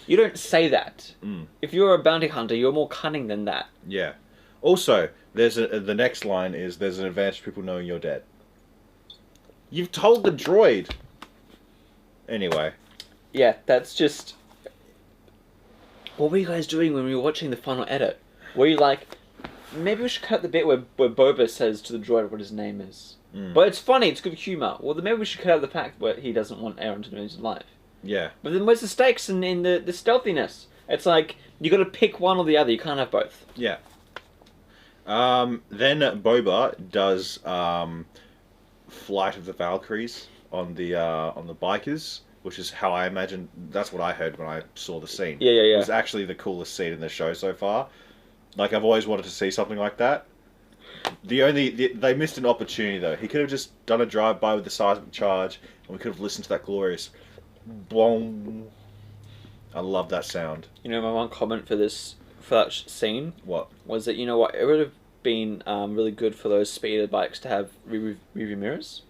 You don't say that. If you're a bounty hunter, you're more cunning than that. Yeah. Also, the next line is, there's an advantage to people knowing you're dead. You've told the droid. Anyway. Yeah, that's just... What were you guys doing when we were watching the final edit? Were you like, maybe we should cut the bit where Boba says to the droid what his name is? But it's funny, it's good humour. Well, then maybe we should cut out the fact where he doesn't want Aaron to know he's alive. Yeah. But then where's the stakes in the stealthiness? It's like, you got to pick one or the other, you can't have both. Yeah. Then Boba does Flight of the Valkyries on the bikers, which is how I imagine. That's what I heard when I saw the scene. Yeah. It was actually the coolest scene in the show so far. Like, I've always wanted to see something like that. They missed an opportunity though. He could have just done a drive-by with the seismic charge, and we could have listened to that glorious boom. I love that sound. My one comment for that scene. What? Was that, what, it would have been really good for those speeder bikes to have rearview mirrors.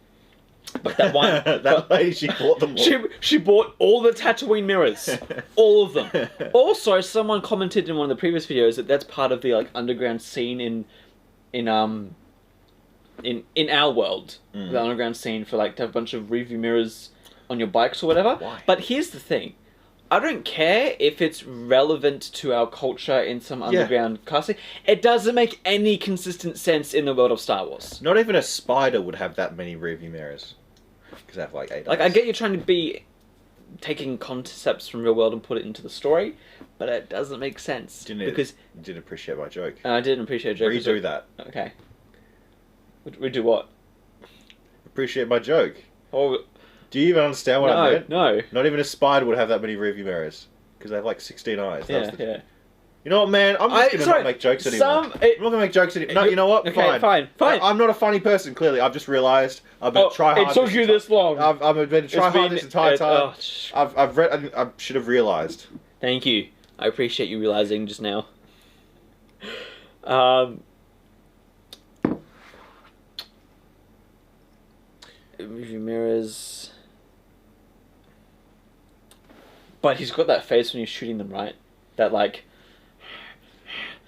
But that one... lady, she bought them all. She bought all the Tatooine mirrors. All of them. Also, someone commented in one of the previous videos that that's part of the underground scene in our world. The underground scene for to have a bunch of rearview mirrors on your bikes or whatever. Why? But here's the thing. I don't care if it's relevant to our culture in some underground casting. It doesn't make any consistent sense in the world of Star Wars. Not even a spider would have that many rearview mirrors. Because they have 8 eyes. I get you're trying to be taking concepts from real world and put it into the story, but it doesn't make sense. Because you didn't appreciate my joke. I didn't appreciate your joke. Redo that. Okay. Redo what? Appreciate my joke. Oh... Do you even understand what I meant? No. Not even a spider would have that many rearview mirrors. Because they have 16 eyes. Yeah. You know what, man? I'm just going to not make jokes anymore. I'm not going to make jokes anymore. No, you know what? Okay, fine. I'm not a funny person, clearly. I've just realised I've been trying hard. It took you this long. I've been trying hard this entire time. I've read... I should have realised. Thank you. I appreciate you realising just now. Movie mirrors. But he's got that face when he's shooting them, right? That like.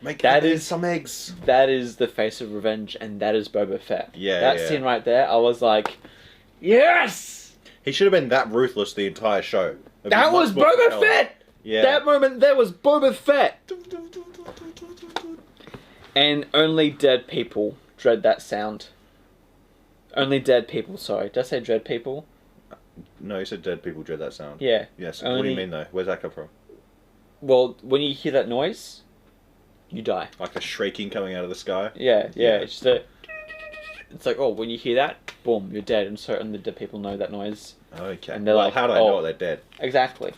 That is some eggs. That is the face of revenge, and that is Boba Fett. Yeah, that scene right there, I was like, yes. He should have been that ruthless the entire show. That was Boba Fett. Yeah. That moment there was Boba Fett. And only dead people dread that sound. Only dead people. Sorry, did I say dread people? No, you said dead people dread that sound. Yeah. Yes. What do you mean though? Where's that come from? Well, when you hear that noise, you die. Like a shrieking coming out of the sky? Yeah. It's just a... It's like, oh, when you hear that, boom, you're dead. And so only dead people know that noise. Okay. And they're well, like, how do I know they're dead? Exactly.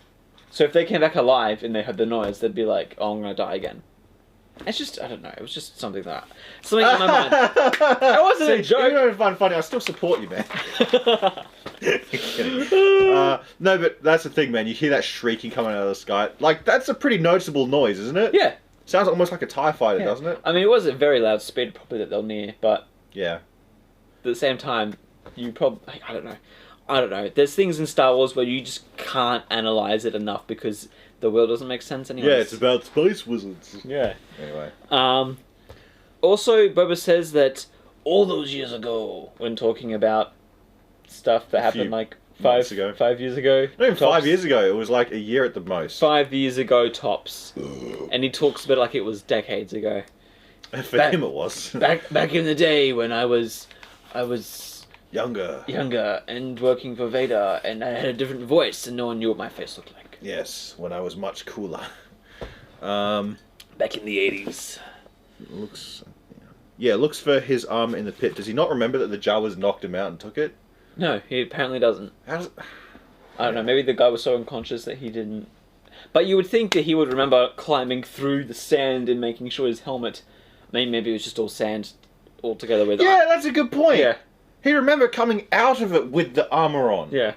So if they came back alive and they heard the noise, they'd be like, oh, I'm going to die again. It's just, I don't know, it was just something in my mind. That wasn't a joke. Even though I find funny, I still support you, man. No, but that's the thing, man. You hear that shrieking coming out of the sky. Like, that's a pretty noticeable noise, isn't it? Yeah. Sounds almost like a TIE fighter, doesn't it? I mean, it was a very loud speed, probably, that they're near, but... Yeah. At the same time, you probably... I don't know. There's things in Star Wars where you just can't analyze it enough because the world doesn't make sense anyway. Yeah, it's about space wizards. Yeah. Anyway. Also, Boba says that all those years ago, when talking about stuff that happened like 5 years ago. Not even tops. 5 years ago. It was like a year at the most. 5 years ago, tops. And he talks about it like it was decades ago. For him, it was. Back in the day when I was younger and working for Vader, and I had a different voice, and no one knew what my face looked like. Yes, when I was much cooler. Back in the 80s. Looks for his arm in the pit. Does he not remember that the Jawas knocked him out and took it? No, he apparently doesn't. How does... I don't know, maybe the guy was so unconscious that he didn't... But you would think that he would remember climbing through the sand and making sure his helmet... Maybe it was just all sand all together with... Yeah, that's a good point. Yeah. He remembered coming out of it with the armor on. Yeah.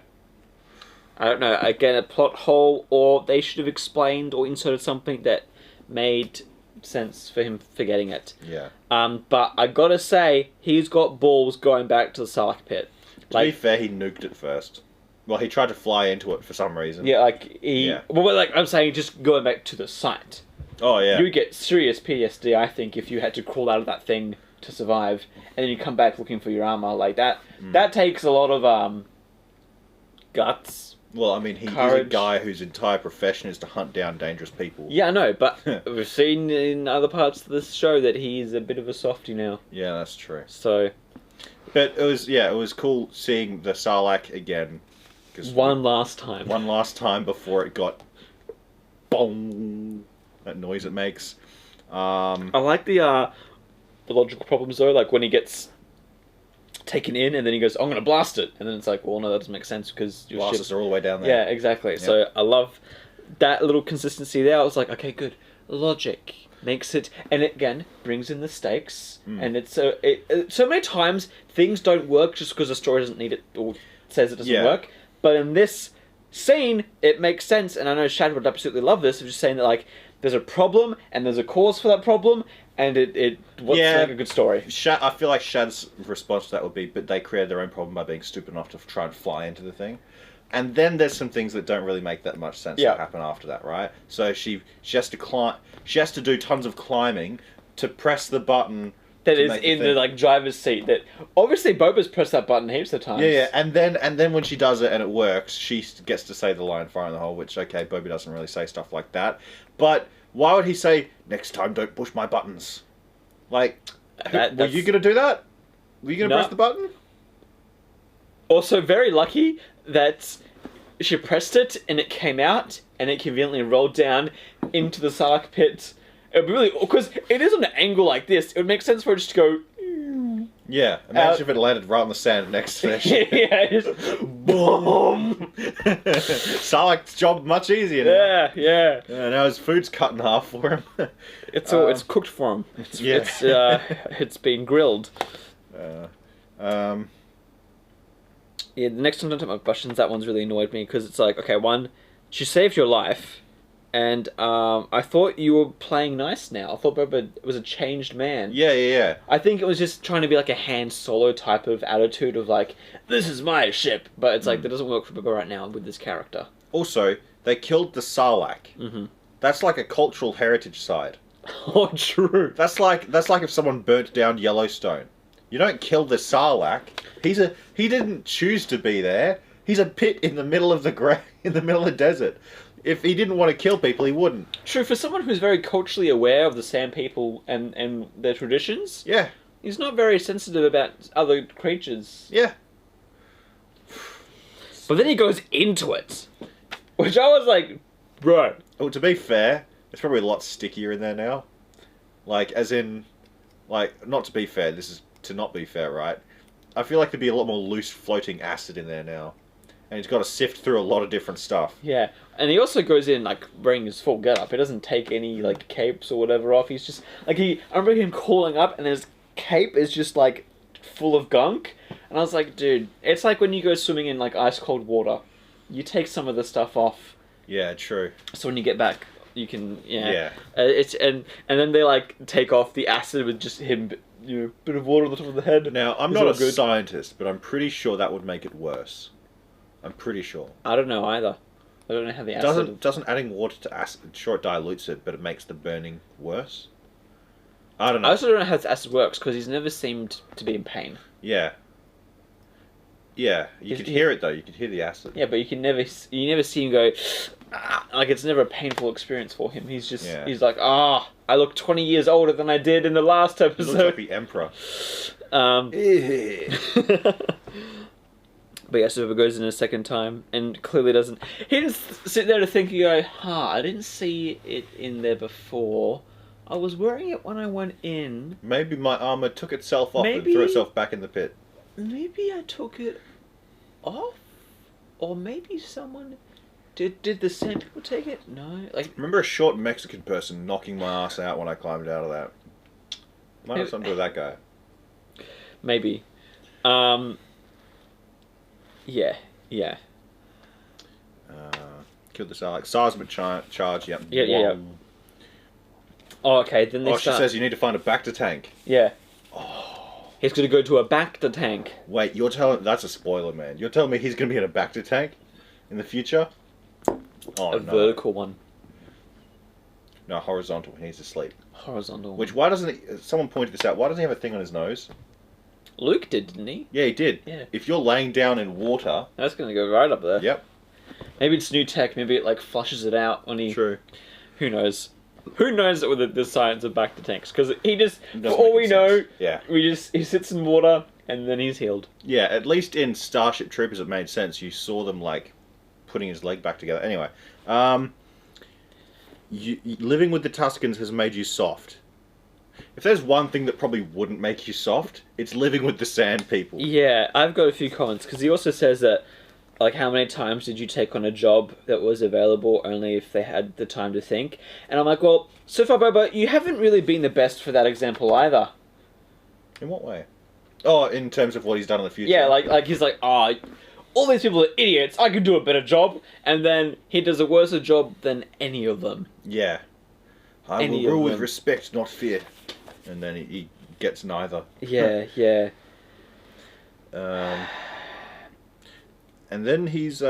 I don't know, again, a plot hole, or they should have explained or inserted something that made sense for him forgetting it. Yeah. But I gotta say, he's got balls going back to the Sarlacc pit. To be fair, he nuked it first. Well, he tried to fly into it for some reason. Yeah, Well, like, I'm saying, just going back to the site. Oh, yeah. You would get serious PTSD, I think, if you had to crawl out of that thing to survive, and then you come back looking for your armor like that. That takes a lot of guts. Well, I mean, he's a guy whose entire profession is to hunt down dangerous people. Yeah, I know, but we've seen in other parts of this show that he's a bit of a softie now. Yeah, that's true. So, but it was cool seeing the Sarlacc again. One last time before it got boom, that noise it makes. I like the logical problems though, like when he gets taken in and then he goes, I'm going to blast it. And then it's like, well, no, that doesn't make sense because your blasters are all the way down there. Yeah, exactly. Yep. So I love that little consistency there. I was like, okay, good. Logic makes it, and it again brings in the stakes. And it's so many times things don't work just because the story doesn't need it or says it doesn't work. But in this scene, it makes sense, and I know Shad would absolutely love this. Of just saying that like there's a problem and there's a cause for that problem, and it what's like a good story. I feel like Shad's response to that would be, but they created their own problem by being stupid enough to try and fly into the thing. And then there's some things that don't really make that much sense that happen after that, right? So she has to climb. She has to do tons of climbing to press the button that is in the like driver's seat. That obviously Boba's pressed that button heaps of times. Yeah, and then when she does it and it works, she gets to say the line "fire in the hole," which Boba doesn't really say stuff like that. But why would he say next time don't push my buttons? Like, were you gonna do that? Were you gonna press the button? Also, very lucky that she pressed it and it came out and it conveniently rolled down into the Sarlacc pit. It would be really, because it is on an angle like this. It would make sense for it just to go. Yeah, imagine if it landed right on the sand next to that shit. Yeah, just boom. Sarlacc's job much easier now. Yeah. Now his food's cut in half for him. It's cooked for him. It's been grilled. Yeah, the next time I don't take my questions, that one's really annoyed me because it's like, okay, one, she saved your life, And I thought you were playing nice now. I thought Boba was a changed man. Yeah. I think it was just trying to be like a Han Solo type of attitude of like, this is my ship. But it's like, that doesn't work for Boba right now with this character. Also, they killed the Sarlacc. Mm-hmm. That's like a cultural heritage site. Oh, true. That's like if someone burnt down Yellowstone. You don't kill the Sarlacc. He didn't choose to be there. He's a pit in the middle of in the middle of the desert. If he didn't want to kill people, he wouldn't. True, for someone who's very culturally aware of the Sand People and their traditions. Yeah. He's not very sensitive about other creatures. Yeah. But then he goes into it. Which I was like, bro. Oh, to be fair, it's probably a lot stickier in there now. Like, as in... Like, not to be fair, this is to not be fair, right? I feel like there'd be a lot more loose floating acid in there now. And he's got to sift through a lot of different stuff. Yeah, and he also goes in, like, wearing his full getup. He doesn't take any, like, capes or whatever off. He's just, like, I remember him calling up and his cape is just, like, full of gunk. And I was like, dude, it's like when you go swimming in, like, ice-cold water. You take some of the stuff off. Yeah, true. So when you get back, you can, Yeah. And then they, like, take off the acid with just him, you know, bit of water on the top of the head. Now, I'm not a scientist, but I'm pretty sure that would make it worse. I'm pretty sure. I don't know either. I don't know how the acid... Doesn't adding water to acid... Sure, it dilutes it, but it makes the burning worse? I don't know. I also don't know how this acid works, because he's never seemed to be in pain. Yeah. Yeah, you could hear it, though. You could hear the acid. Yeah, but you never see him go... Ah, like, it's never a painful experience for him. He's just... Yeah. He's like, I look 20 years older than I did in the last episode. He looks like the Emperor. But yeah, so Boba goes in a second time and clearly doesn't... He didn't sit there to think and go, I didn't see it in there before. I was wearing it when I went in. Maybe my armor took itself off and threw itself back in the pit. Maybe I took it off? Or maybe someone... Did the Sand People take it? No. Like, remember a short Mexican person knocking my ass out when I climbed out of that? Might have something to do with that guy. Maybe. Yeah. Killed the Sarlacc. Seismic charge, yep. Yeah. Oh, okay, then she says you need to find a Bacta tank. Yeah. Oh. He's going to go to a Bacta tank. Wait, you're telling... That's a spoiler, man. You're telling me he's going to be in a Bacta tank in the future? Oh, a vertical one. No, horizontal. He needs to sleep. Horizontal. Which, why doesn't he... Someone pointed this out. Why doesn't he have a thing on his nose? Luke did, didn't he? Yeah, he did. Yeah. If you're laying down in water... That's going to go right up there. Yep. Maybe it's new tech. Maybe it, like, flushes it out when he... True. Who knows? Who knows with the science of Bacta tanks? Because he just... For all we know, yeah. he sits in water and then he's healed. Yeah, at least in Starship Troopers it made sense. You saw them, like, putting his leg back together. Anyway. Living with the Tuscans has made you soft. If there's one thing that probably wouldn't make you soft, it's living with the Sand People. Yeah, I've got a few comments, because he also says that, like, how many times did you take on a job that was available only if they had the time to think? And I'm like, well, so far, Boba, you haven't really been the best for that example either. In what way? Oh, in terms of what he's done in the future? Yeah, like he's like, all these people are idiots, I could do a better job, and then he does a worse job than any of them. Yeah. I will rule with respect, not fear. And then he gets neither. Yeah. And then he's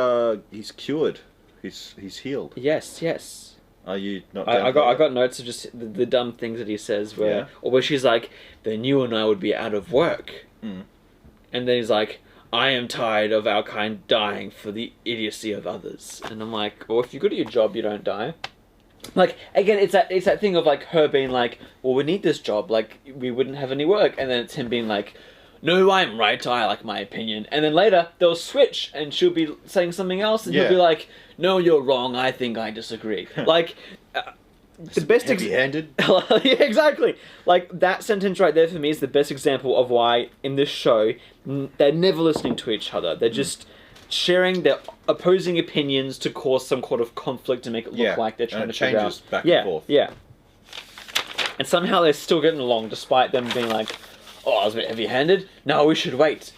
cured. He's healed. Yes. Are you not? I got notes of just the dumb things that he says, where she's like, then you and I would be out of work, and then he's like, I am tired of our kind dying for the idiocy of others, and I'm like, well, if you're good at your job, you don't die. Like, again, it's that thing of, like, her being like, well, we need this job, like, we wouldn't have any work, and then it's him being like, no, I'm right, I like my opinion, and then later, they'll switch, and she'll be saying something else, and he'll be like, no, you're wrong, I think I disagree. Like, the best heavy-handed. Yeah, exactly. Like, that sentence right there for me is the best example of why, in this show, they're never listening to each other, they're just sharing their opposing opinions to cause some kind of conflict to make it look like they're trying to figure out. Back and forth. Yeah. And somehow they're still getting along despite them being like, I was a bit heavy-handed. No, we should wait.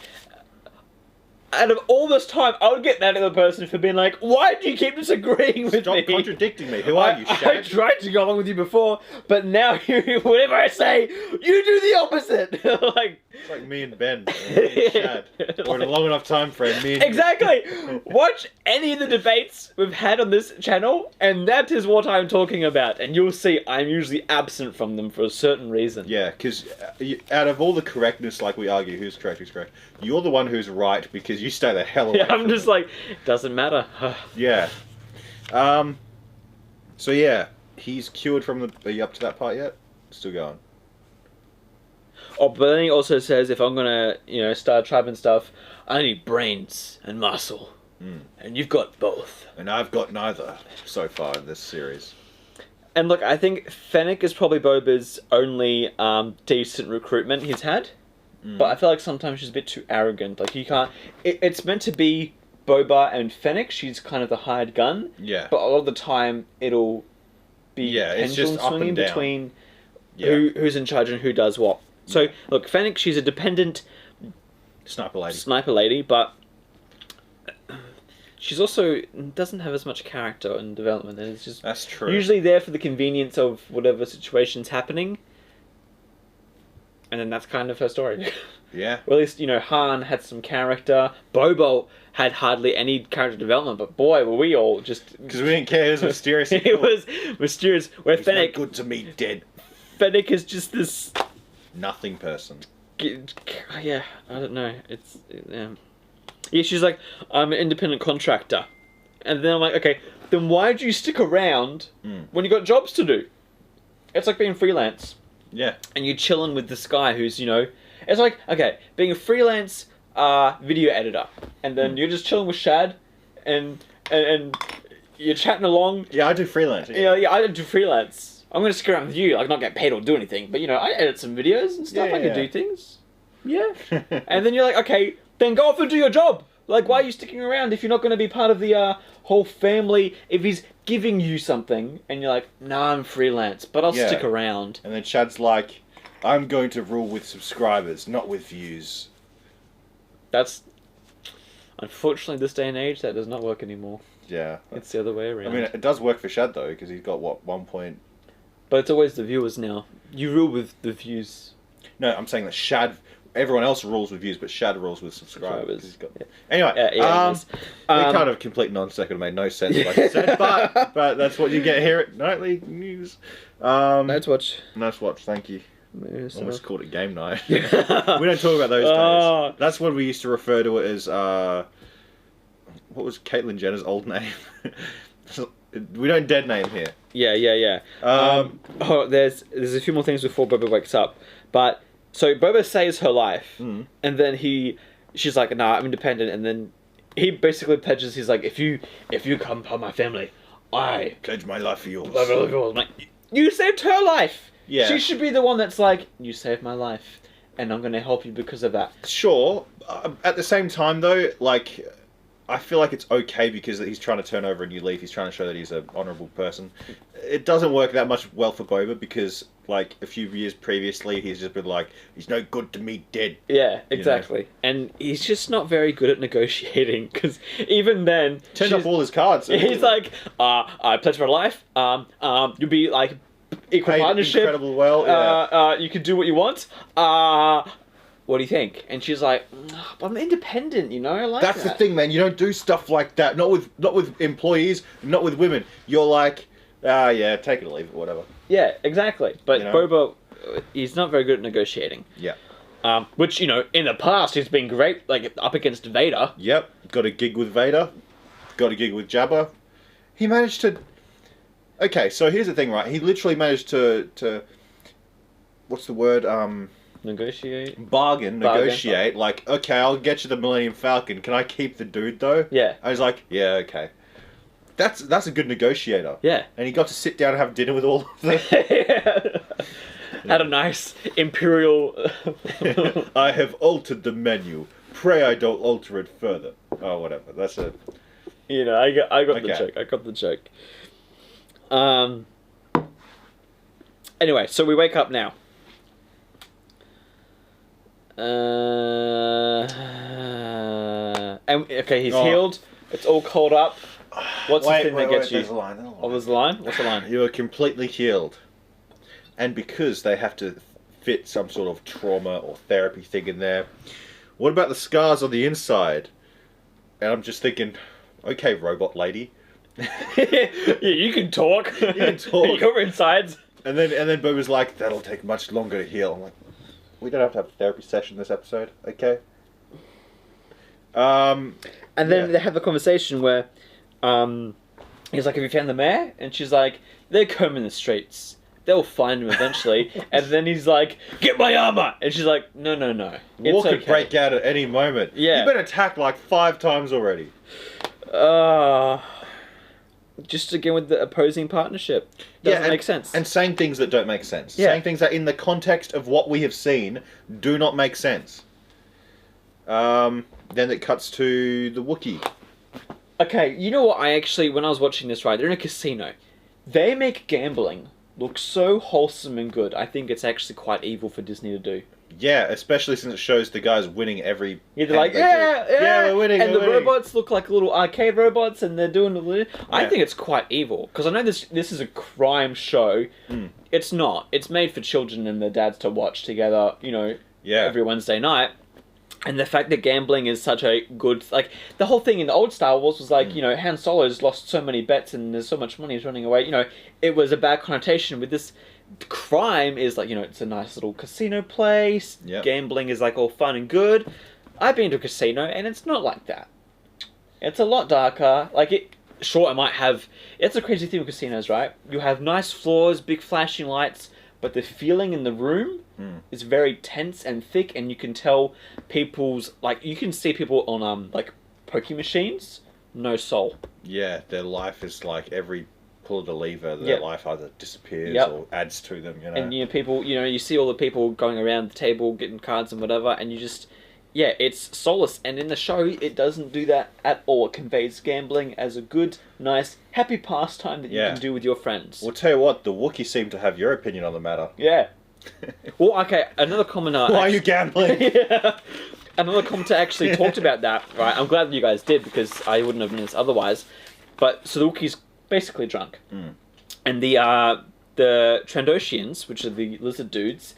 out of all this time, I would get mad at the person for being like, why do you keep disagreeing with me? Stop contradicting me. Who are you, I Shad? tried to go along with you before, but now whatever I say, you do the opposite. Like, it's like me and Ben. Or me and Shad. Or in a long enough time frame, me and... Exactly! Watch any of the debates we've had on this channel, and that is what I'm talking about. And you'll see I'm usually absent from them for a certain reason. Yeah, because out of all the correctness, like we argue who's correct, you're the one who's right because you stay the hell away. Yeah, I'm just like, doesn't matter. Yeah. So yeah, he's cured from the... Are you up to that part yet? Still going. Oh, but then he also says, if I'm gonna, start a tribe and stuff, I need brains and muscle. And you've got both. And I've got neither so far in this series. And look, I think Fennec is probably Boba's only decent recruitment he's had. But I feel like sometimes she's a bit too arrogant. Like, you can't... It's meant to be Boba and Fennec. She's kind of the hired gun. Yeah. But a lot of the time, it'll be it's just up swinging and down. between who's in charge and who does what. So, look, Fennec, she's a dependent... Sniper lady, but... She's also doesn't have as much character and development. And it's just... That's true. Usually there for the convenience of whatever situation's happening. And then that's kind of her story. Yeah. Well, at least, Han had some character. Boba had hardly any character development, but boy, were we all just... Because we didn't care, it was mysterious. It was mysterious. Where He's Fennec... no good to me dead. Fennec is just this... Nothing person. Yeah, I don't know. It's... Yeah, she's like, I'm an independent contractor. And then I'm like, okay, then why do you stick around when you got jobs to do? It's like being freelance. Yeah. And you're chilling with this guy who's, It's like, okay, being a freelance video editor. And then you're just chilling with Shad. And you're chatting along. Yeah, I do freelance. Yeah, I do freelance. I'm going to stick around with you. Like, not get paid or do anything. But, I edit some videos and stuff. I can do things. Yeah. And then you're like, okay, then go off and do your job. Like, why are you sticking around if you're not going to be part of the whole family? If he's giving you something and you're like, nah, I'm freelance, but I'll stick around. And then Chad's like, I'm going to rule with subscribers, not with views. That's... Unfortunately, this day and age, that does not work anymore. Yeah. It's the other way around. I mean, it does work for Shad, though, because he's got, what, 1 point... But it's always the viewers now. You rule with the views. No, I'm saying that Shad... Everyone else rules with views, but Shad rules with subscribers. He's got... Anyway, they kind of complete non-sequiter made no sense, like I said, but that's what you get here at Nightly News. Nice watch. Nice watch, thank you. Almost called it game night. We We don't talk about those days. That's what we used to refer to it as, what was Caitlyn Jenner's old name? We don't dead name here. Yeah. There's a few more things before Boba wakes up. But, so Boba saves her life. And then she's like, nah, I'm independent. And then he basically pledges, he's like, if you come part of my family, I... Pledge my life for yours. I'm like, you saved her life! Yeah. She should be the one that's like, you saved my life. And I'm going to help you because of that. Sure. At the same time, though, like... I feel like it's okay because he's trying to turn over a new leaf. He's trying to show that he's an honourable person. It doesn't work that much well for Boba because, like, a few years previously, he's just been like, he's no good to me dead. Yeah, exactly. And he's just not very good at negotiating because even then... Turned up all his cards. He's like, I pledge my life. You'll be, like, equal paid partnership. Incredible well. You can do what you want. What do you think? And she's like, but I'm independent, I like That's the thing, man. You don't do stuff like that. Not with employees, not with women. You're like, yeah, take it or leave it, whatever. Yeah, exactly. But Boba, he's not very good at negotiating. Yeah. Which, in the past, he's been great, like, up against Vader. Yep. Got a gig with Vader. Got a gig with Jabba. He managed to... Okay, so here's the thing, right? He literally managed to... What's the word? Negotiate. Negotiate. Like, okay, I'll get you the Millennium Falcon. Can I keep the dude, though? Yeah. I was like, yeah, okay. That's a good negotiator. Yeah. And he got to sit down and have dinner with all of them. Had a nice Imperial... I have altered the menu. Pray I don't alter it further. Oh, whatever. That's a... I got the joke. I got the joke. Anyway, so we wake up now. And okay, he's Oh. healed. It's all called up. What's the thing that gets you? There's a line. Oh, there's a line? What's the line? You are completely healed. And because they have to fit some sort of trauma or therapy thing in there, what about the scars on the inside? And I'm just thinking, okay, robot lady. Yeah, you can talk. You can talk. You're inside. And then Boba's like, that'll take much longer to heal. I'm like, we don't have to have a therapy session this episode, okay? And then they have the conversation where he's like, have you found the mayor? And she's like, they're combing the streets. They'll find him eventually. And then he's like, get my armor! And she's like, no. War could break out at any moment. Yeah. You've been attacked like 5 times already. Just again with the opposing partnership. Doesn't make sense. And saying things that don't make sense. Yeah. Saying things that in the context of what we have seen do not make sense. Then it cuts to the Wookiee. Okay, you know what? When I was watching this, right, they're in a casino. They make gambling look so wholesome and good. I think it's actually quite evil for Disney to do. Yeah, especially since it shows the guys winning every... Yeah, they're like, yeah, we're winning, and we're the winning. robots look like little arcade robots, and they're doing the... I Yeah. think it's quite evil, because I know this is a crime show. It's not. It's made for children and their dads to watch together, every Wednesday night. And the fact that gambling is such a good... Like, the whole thing in the old Star Wars was like, Han Solo's lost so many bets and there's so much money is running away. It was a bad connotation. With this, crime is like, it's a nice little casino place. Yep. Gambling is like all fun and good. I've been to a casino and it's not like that. It's a lot darker. Sure, it might have... It's a crazy thing with casinos, right? You have nice floors, big flashing lights, but the feeling in the room is very tense and thick, and you can tell people's... you can see people on, pokie machines, no soul. Yeah, their life is like every pull of the lever, their life either disappears or adds to them, And, people, you see all the people going around the table, getting cards and whatever, and you just... Yeah, it's soulless, and in the show, it doesn't do that at all. It conveys gambling as a good, nice, happy pastime that you can do with your friends. Well, tell you what, the Wookiee seem to have your opinion on the matter. Yeah. Well, okay, another commenter... Why are you gambling? Yeah. Another commenter actually talked about that, right? I'm glad that you guys did, because I wouldn't have done this otherwise. But, so the Wookiee's basically drunk. And the Trandoshians, which are the lizard dudes,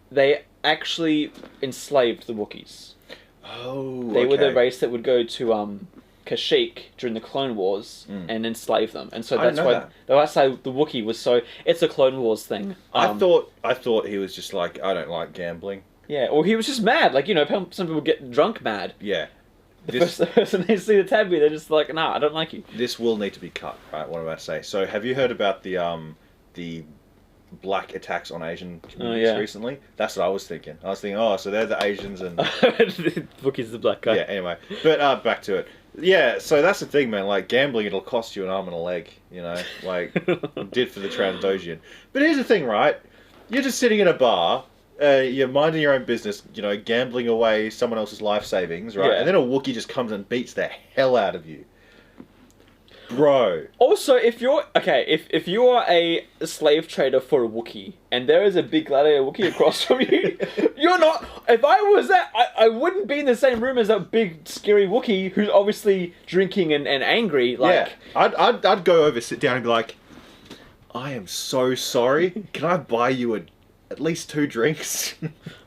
they actually enslaved the Wookiees. Oh, They were the race that would go to Kashyyyk during the Clone Wars and enslave them, and so that's why the Wookiee was so. It's a Clone Wars thing. I thought he was just like, I don't like gambling. Yeah, or he was just mad. Some people get drunk mad. Yeah. The first person they see the tabby, they're just like, nah, I don't like you. This will need to be cut, right? What am I say? So, have you heard about the black attacks on Asian communities recently? That's what I was thinking. I was thinking, so they're the Asians and... The Wookiee's the black guy. Yeah, anyway. But back to it. Yeah, so that's the thing, man. Gambling, it'll cost you an arm and a leg, it did for the Trandoshan. But here's the thing, right? You're just sitting in a bar, you're minding your own business, gambling away someone else's life savings, right? Yeah. And then a Wookiee just comes and beats the hell out of you. Bro. Also, if you're if you are a slave trader for a Wookiee and there is a big gladiator Wookiee across from you, you're not. If I was that, I wouldn't be in the same room as that big scary Wookiee who's obviously drinking and angry. I'd go over, sit down, and be like, I am so sorry. Can I buy you at least 2 drinks?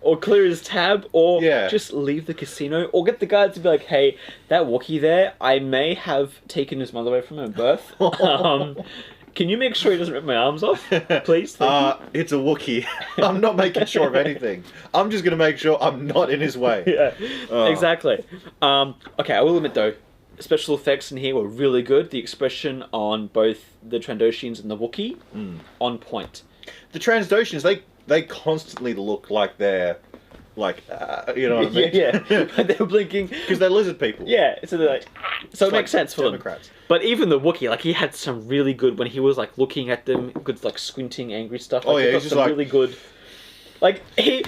Or clear his tab, or Yeah. just leave the casino, or get the guy to be like, hey, that Wookiee there, I may have taken his mother away from her birth. Can you make sure he doesn't rip my arms off, please? Thank you. It's a Wookiee. I'm not making sure of anything. I'm just going to make sure I'm not in his way. Yeah, exactly. Okay, I will admit though, special effects in here were really good. The expression on both the Trandoshians and the Wookiee, on point. The Transdoshans, they constantly look like they're, you know what I mean? Yeah. They're blinking. Because they're lizard people. Yeah, so they're like... So it makes sense for Democrats. them. But even the Wookiee, he had some really good... When he was, looking at them, good, squinting, angry stuff. Oh, yeah, he got he's just some really good... he...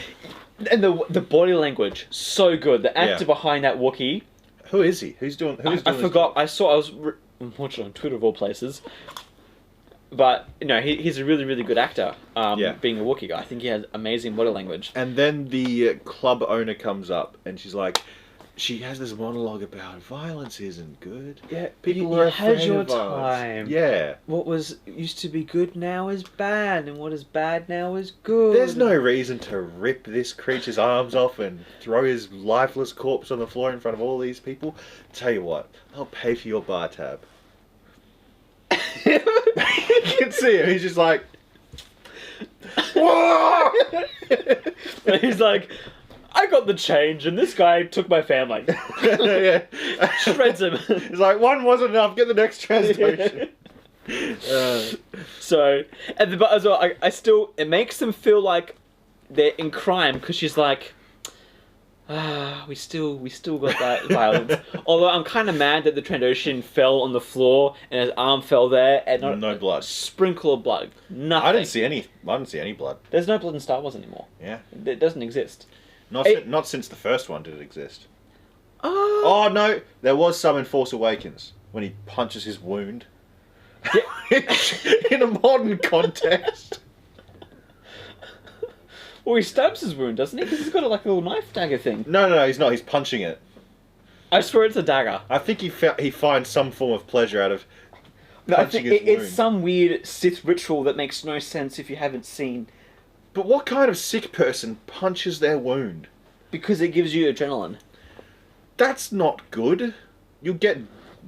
And the body language, so good. The actor behind that Wookiee... Who is he? Who's doing I forgot. I was watching on Twitter of all places. But, he's a really, really good actor, being a Wookiee guy. I think he has amazing body language. And then the club owner comes up, and she's like, she has this monologue about violence isn't good. Yeah, People you are had afraid your of violence. time. Yeah. What was used to be good now is bad, and what is bad now is good. There's no reason to rip this creature's arms off and throw his lifeless corpse on the floor in front of all these people. Tell you what, I'll pay for your bar tab. You can see him, he's just like... Whoa! And he's like, I got the change, and this guy took my family. Yeah. Shreds him. He's like, one wasn't enough, get the next translation. So, but as well, I still, it makes them feel like they're in crime, because she's like, we still got that violence. Although I'm kind of mad that the Trandoshan fell on the floor and his arm fell there and not No blood. sprinkle of blood. Nothing. I didn't see any blood. There's no blood in Star Wars anymore. Yeah. It doesn't exist. Not since the first one did it exist. Oh no, there was some in Force Awakens when he punches his wound. In a modern context. Well, he stabs his wound, doesn't he? Because he's got like a little knife dagger thing. No, he's not. He's punching it. I swear it's a dagger. I think he finds some form of pleasure out of No, I punching think his wound. it's some weird Sith ritual that makes no sense if you haven't seen. But what kind of sick person punches their wound? Because it gives you adrenaline. That's not good. You'll get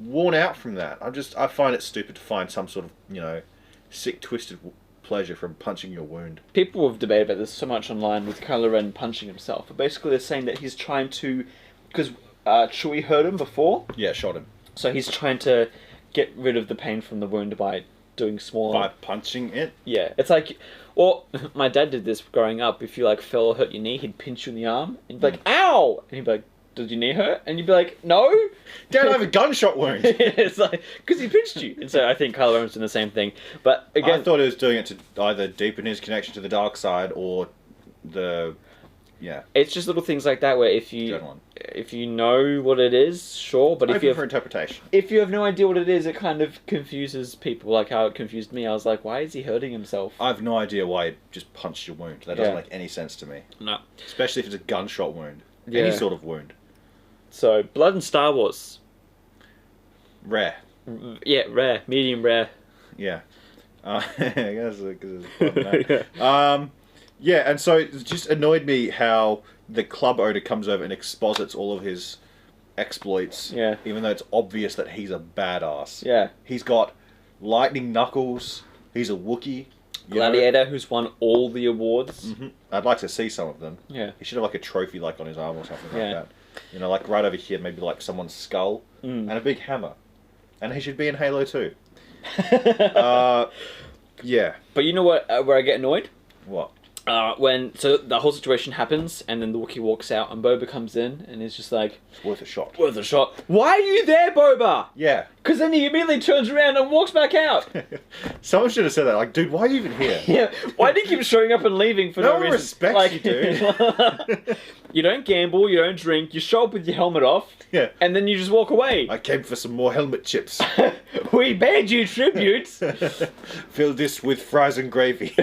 worn out from that. I find it stupid to find some sort of, sick, twisted pleasure from punching your wound. People have debated about this so much online with Kylo Ren punching himself. But basically they're saying that he's trying to... Because Chewie hurt him before. Yeah, shot him. So he's trying to get rid of the pain from the wound by doing small... By punching it? Yeah. It's like... Or, my dad did this growing up. If you, fell or hurt your knee, he'd pinch you in the arm. And he'd be like, ow! And he'd be like, does your knee hurt? And you'd be like, no! Dad, I have a gunshot wound! It's like, because he pinched you. And so I think Kylo Ren's doing the same thing. But, again... I thought he was doing it to either deepen his connection to the dark side or the... Yeah. It's just little things like that where if you know what it is, sure, but if you for interpretation. If you have no idea what it is, it kind of confuses people, like how it confused me. I was like, why is he hurting himself? I have no idea why he just punched your wound. That doesn't make any sense to me. No. Especially if it's a gunshot wound. Yeah. Any sort of wound. So, blood in Star Wars. Rare. Yeah, rare. Medium rare. Yeah. I guess because it's yeah, and so it just annoyed me how the club owner comes over and exposits all of his exploits. Yeah. Even though it's obvious that he's a badass. Yeah. He's got lightning knuckles. He's a Wookiee. Gladiator, who's won all the awards. Mm-hmm. I'd like to see some of them. Yeah. He should have like a trophy like on his arm or something like Yeah. that. Like right over here, maybe like someone's skull and a big hammer. And he should be in Halo 2. Yeah. But you know what? Where I get annoyed? What? So the whole situation happens, and then the Wookiee walks out, and Boba comes in, and is just like, It's worth a shot. worth a shot. Why are you there, Boba? Yeah. Because then he immediately turns around and walks back out. Someone should have said that. Like, dude, why are you even here? Yeah. Why do you keep showing up and leaving for no one reason? respects you, dude. You don't gamble, you don't drink, you show up with your helmet off, Yeah. and then you just walk away. I came for some more helmet chips. We paid you tributes. Fill this with fries and gravy.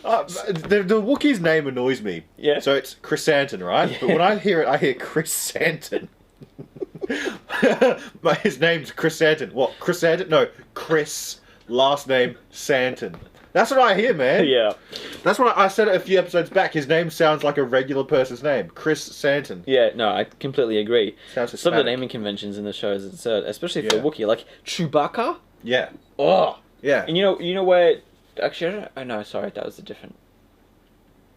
The Wookiee's name annoys me. Yeah. So it's Chrysanthemum, right? Yeah. But when I hear it, I hear Chrysanthemum. But his name's Chrysanthemum. What? Chrysanthemum? No, Chris. Last name Santon. That's what I hear, man. Yeah. That's what I said it a few episodes back. His name sounds like a regular person's name. Chris Santon. Yeah, no, I completely agree. Sounds Some of the Hispanic. naming conventions in the show is absurd, especially for Yeah. Wookiee. Like Chewbacca. Yeah. Oh. Yeah. And you know where? Actually, I don't. Oh no, sorry, that was a different.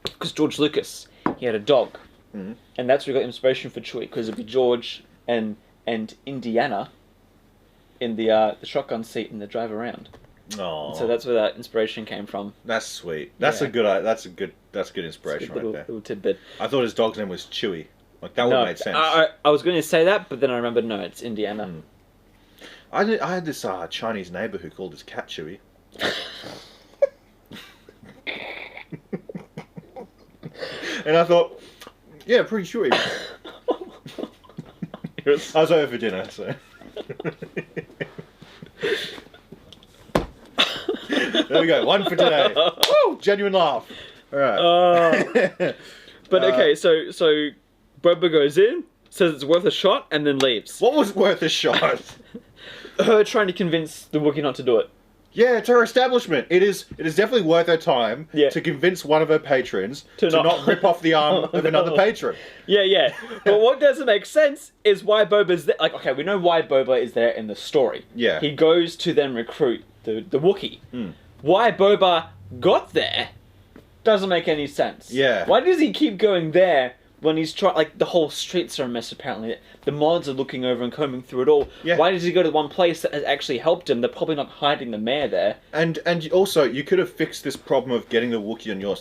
Because George Lucas, he had a dog, Mhm. and that's where he got inspiration for Chewie. Because it'd be George and Indiana in the shotgun seat and the drive around. Oh. So that's where that inspiration came from. That's sweet. That's Yeah. a good. That's good It's inspiration a right little, there. little tidbit. I thought his dog's name was Chewy. Like that would No, have made sense. I was going to say that, but then I remembered no, it's Indiana. I had this Chinese neighbor who called his cat Chewy. And I thought, yeah, pretty Chewy. I was over for dinner, so. There we go, one for today. Woo! Genuine laugh. All right. But okay, so Boba goes in, says it's worth a shot, and then leaves. What was worth a shot? Her trying to convince the Wookiee not to do it. Yeah, it's her establishment. It is definitely worth her time to convince one of her patrons to not rip off the arm of another patron. Yeah. But what doesn't make sense is why Boba's there. Like, okay, we know why Boba is there in the story. Yeah. He goes to then recruit the Wookiee. Why Boba got there doesn't make any sense. Yeah. Why does he keep going there when he's trying... Like, the whole streets are a mess, apparently. The mods are looking over and combing through it all. Yeah. Why does he go to one place that has actually helped him? They're probably not hiding the mayor there. And also, you could have fixed this problem of getting the Wookiee on your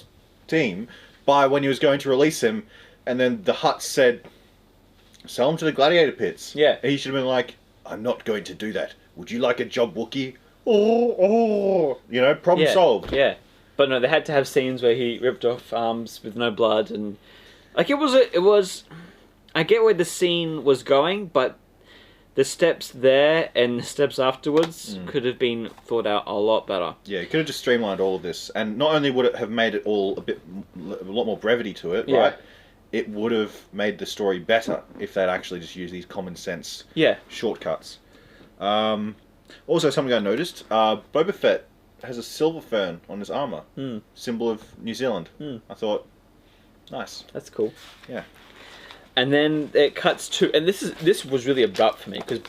team by when he was going to release him, and then the Hutt said, sell him to the gladiator pits. Yeah. And he should have been like, I'm not going to do that. Would you like a job, Wookiee? Oh. You know, problem solved. Yeah. But no, they had to have scenes where he ripped off arms with no blood, and... Like, it was... I get where the scene was going, but the steps there and the steps afterwards could have been thought out a lot better. Yeah, you could have just streamlined all of this, and not only would it have made it all a lot more brevity to it, right? It would have made the story better if they'd actually just used these common sense shortcuts. Also, something I noticed, Boba Fett has a silver fern on his armour, symbol of New Zealand. I thought, nice. That's cool. Yeah. And then it cuts to... And this was really abrupt for me, because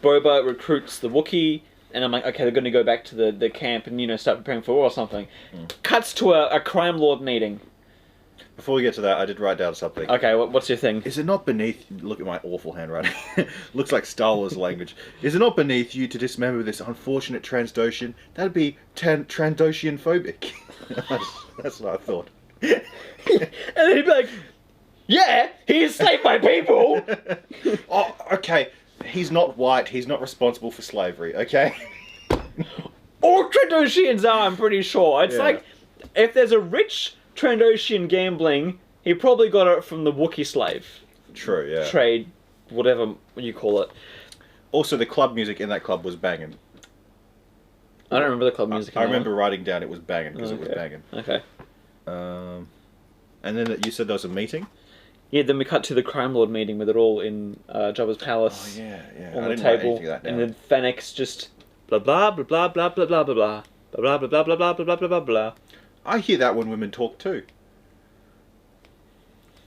Boba recruits the Wookiee, and I'm like, okay, they're going to go back to the camp and, you know, start preparing for war or something. Cuts to a crime lord meeting. Before we get to that, I did write down something. Okay, what's your thing? Is it not beneath... Look at my awful handwriting. Looks like Star Wars language. Is it not beneath you to dismember this unfortunate Trandoshan? That'd be Trandoshan phobic. That's what I thought. And then he'd be like, yeah, he enslaved my people! Oh, okay. He's not white. He's not responsible for slavery, okay? All Trandoshians are, I'm pretty sure. It's like, if there's a rich Trandoshian gambling, he probably got it from the Wookiee slave. True, yeah. Trade, whatever you call it. Also, the club music in that club was banging. I don't remember the club music. I remember writing down it was banging, because it was banging. Okay. And then you said there was a meeting? Yeah, then we cut to the crime lord meeting with it all in Jabba's palace. Oh, yeah. On I the didn't table. write anything of that down. And then Fennec's just blah blah blah blah blah blah blah blah blah blah blah blah blah blah blah blah blah blah blah. I hear that when women talk too.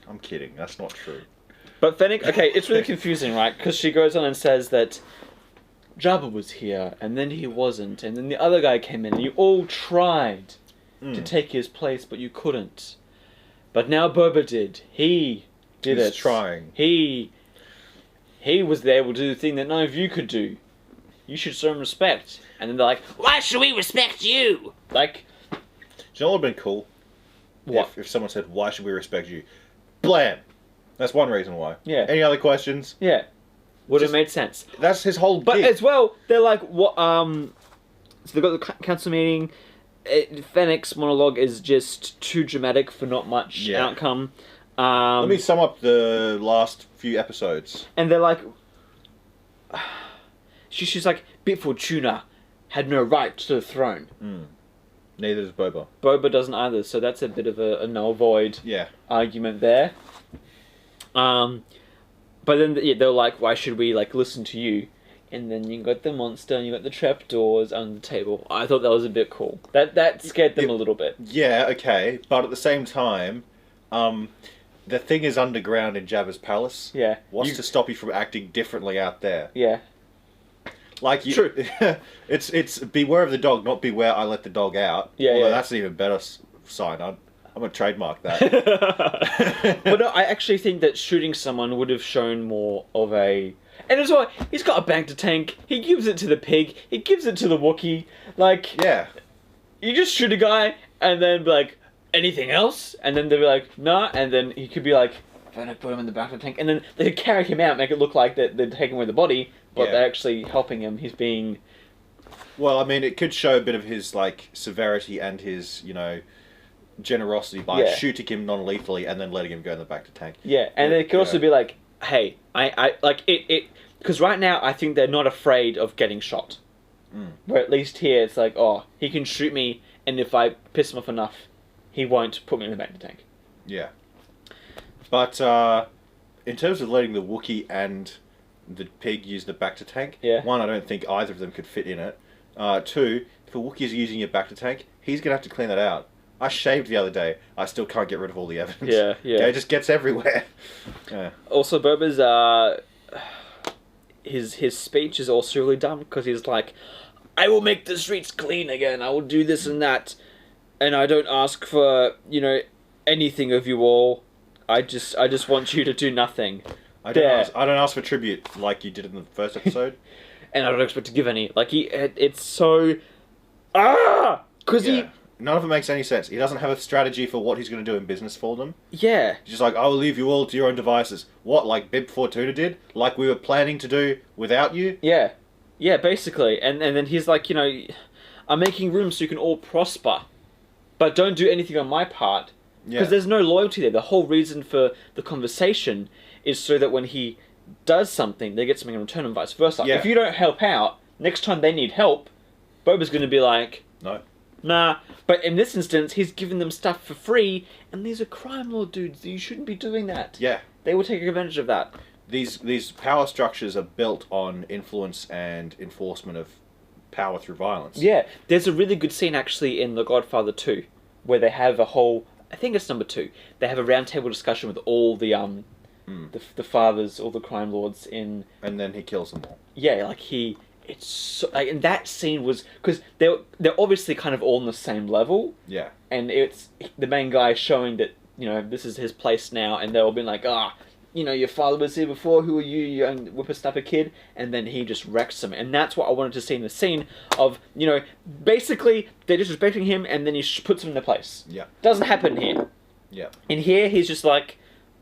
I'm kidding, that's not true. But Fennec, okay, it's really confusing, right? Because she goes on and says that Jabba was here, and then he wasn't, and then the other guy came in, and you all tried to take his place, but you couldn't. But now Boba did. He did it. He's trying. He was able to do the thing that none of you could do. You should show him respect. And then they're like, why should we respect you? Like... Do you know what would have been cool? What? If someone said, why should we respect you? Blam! That's one reason why. Yeah. Any other questions? Yeah. Would have made sense. That's his whole But gig. as well, they're like, what, so they've got the council meeting. Fennec's monologue is just too dramatic for not much outcome. Let me sum up the last few episodes. And they're like... She's like, Bib Fortuna had no right to the throne. Neither does Boba. Boba doesn't either, so that's a bit of a null void argument there. But then they're like, why should we like listen to you? And then you got the monster and you got the trapdoors on the table. I thought that was a bit cool. That scared them a little bit. Yeah, okay. But at the same time, the thing is underground in Jabba's palace. Yeah. What's to stop you from acting differently out there? Yeah. Like you, True. it's beware of the dog, not beware I let the dog out. Yeah, Although yeah. that's an even better sign. I'm gonna trademark that. But no, I actually think that shooting someone would have shown more of a... And as well, he's got a bank tank. He gives it to the pig. He gives it to the Wookiee. Like, Yeah. you just shoot a guy and then be like, anything else? And then they'll be like, nah. And then he could be like, if I don't put him in the back of the tank. And then they could carry him out, make it look like they're taking away the body, but Yeah. they're actually helping him. He's being... Well, I mean, it could show a bit of his like severity and his, generosity by shooting him non-lethally and then letting him go in the back to tank. Yeah, and it could also be like, hey, I like it because right now I think they're not afraid of getting shot. Where at least here it's like, oh, he can shoot me, and if I piss him off enough, he won't put me in the back of the tank. Yeah. But in terms of letting the Wookiee and the pig use the Bacta tank, one, I don't think either of them could fit in it. Two, if a Wookiee is using your Bacta tank, he's going to have to clean that out. I shaved the other day. I still can't get rid of all the evidence. Yeah. Okay, it just gets everywhere. Yeah. Also, Boba's his speech is also really dumb because he's like, "I will make the streets clean again. I will do this and that, and I don't ask for anything of you all. I just want you to do nothing. I don't ask for tribute like you did in the first episode, and I don't expect to give any. Like it's so because he." None of it makes any sense. He doesn't have a strategy for what he's going to do in business for them. Yeah. He's just like, I will leave you all to your own devices. What, like Bib Fortuna did? Like we were planning to do without you? Yeah. Yeah, basically. And then he's like, I'm making room so you can all prosper. But don't do anything on my part. Because there's no loyalty there. The whole reason for the conversation is so that when he does something, they get something in return and vice versa. Yeah. If you don't help out, next time they need help, Boba's going to be like... No. Nah, but in this instance, he's giving them stuff for free, and these are crime lord dudes. You shouldn't be doing that. Yeah. They will take advantage of that. These power structures are built on influence and enforcement of power through violence. Yeah, there's a really good scene actually in The Godfather 2, where they have a whole, I think it's number 2, they have a roundtable discussion with all the fathers, all the crime lords in... And then he kills them all. Yeah, it's so, and that scene was because they're obviously kind of all on the same level. Yeah. And it's the main guy showing that this is his place now, and they're all being like, your father was here before. Who are you, young whippersnapper kid? And then he just wrecks them, and that's what I wanted to see in the scene of basically they're disrespecting him, and then he puts them in their place. Yeah. Doesn't happen here. Yeah. In here, he's just like,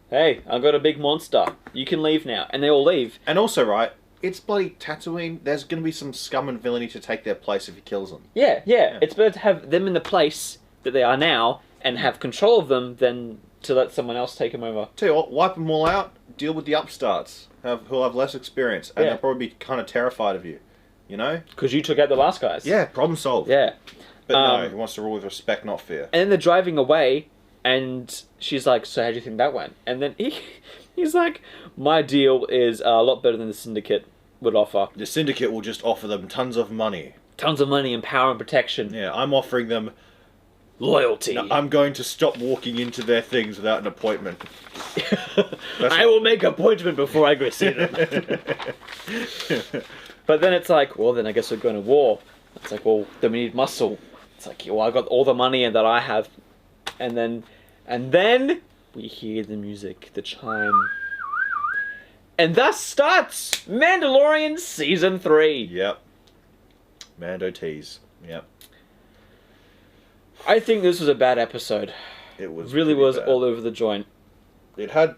hey, I've got a big monster. You can leave now, and they all leave. And also, right. It's bloody Tatooine. There's going to be some scum and villainy to take their place if he kills them. Yeah. It's better to have them in the place that they are now and have control of them than to let someone else take them over. Tell you what, wipe them all out, deal with the upstarts who'll have less experience, and they'll probably be kind of terrified of you. Because you took out the last guys. Yeah, problem solved. Yeah. But no, he wants to rule with respect, not fear. And then they're driving away, and she's like, so how do you think that went? And then he's like, my deal is a lot better than the Syndicate would offer. The Syndicate will just offer them tons of money. Tons of money and power and protection. Yeah, I'm offering them... loyalty. No, I'm going to stop walking into their things without an appointment. I will make an appointment before I go see them. But then it's like, well, then I guess we're going to war. It's like, well, then we need muscle. It's like, well, I got all the money that I have. And then we hear the music, the chime. And thus starts Mandalorian Season 3. Yep. Mando tease. Yep. I think this was a bad episode. It was really was bad. All over the joint. It had,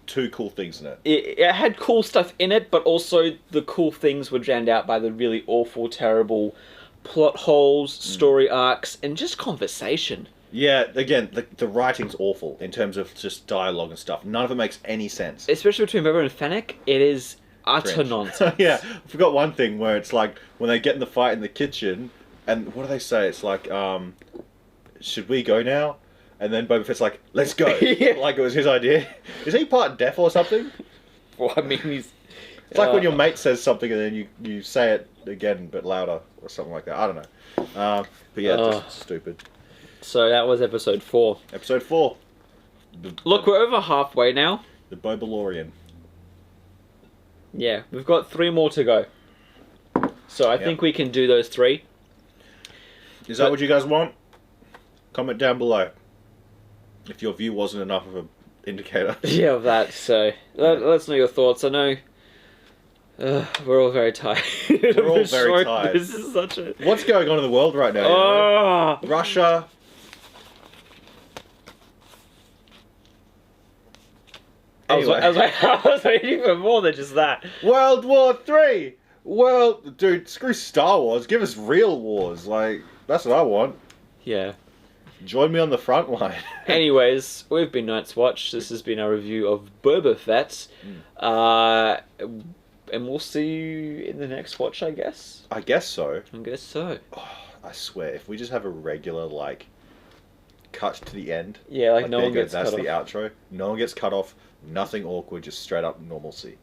2 cool things in it. It had cool stuff in it, but also the cool things were drowned out by the really awful, terrible plot holes, story arcs, and just conversation. Yeah, again, the writing's awful in terms of just dialogue and stuff. None of it makes any sense. Especially between Boba and Fennec, it is utter nonsense. Yeah, I forgot one thing where it's like, when they get in the fight in the kitchen, and what do they say? It's like, should we go now? And then Boba Fett's like, let's go. Yeah. Like it was his idea. Is he part deaf or something? Well, I mean, he's... It's like when your mate says something and then you say it again but louder or something like that. I don't know. But yeah, just stupid. So that was episode 4. Episode 4. Look, we're over halfway now. The Bobalorian. Yeah, we've got 3 more to go. So I think we can do those 3. Is that what you guys want? Comment down below. If your view wasn't enough of an indicator. Yeah, of that. So let us know your thoughts. I know we're all very tired. We're all very tired. This is such a... What's going on in the world right now? Russia. Anyway. I was waiting for more than just that. World War 3. Well, dude, screw Star Wars. Give us real wars. Like, that's what I want. Yeah. Join me on the front line. Anyways, we've been Night's Watch. This has been our review of Boba Fett. And we'll see you in the next watch, I guess. I guess so. I guess so. Oh, I swear, if we just have a regular, cut to the end. Yeah, like no there one you go, gets that's cut the off. outro. No one gets cut off. Nothing awkward. Just straight up normalcy.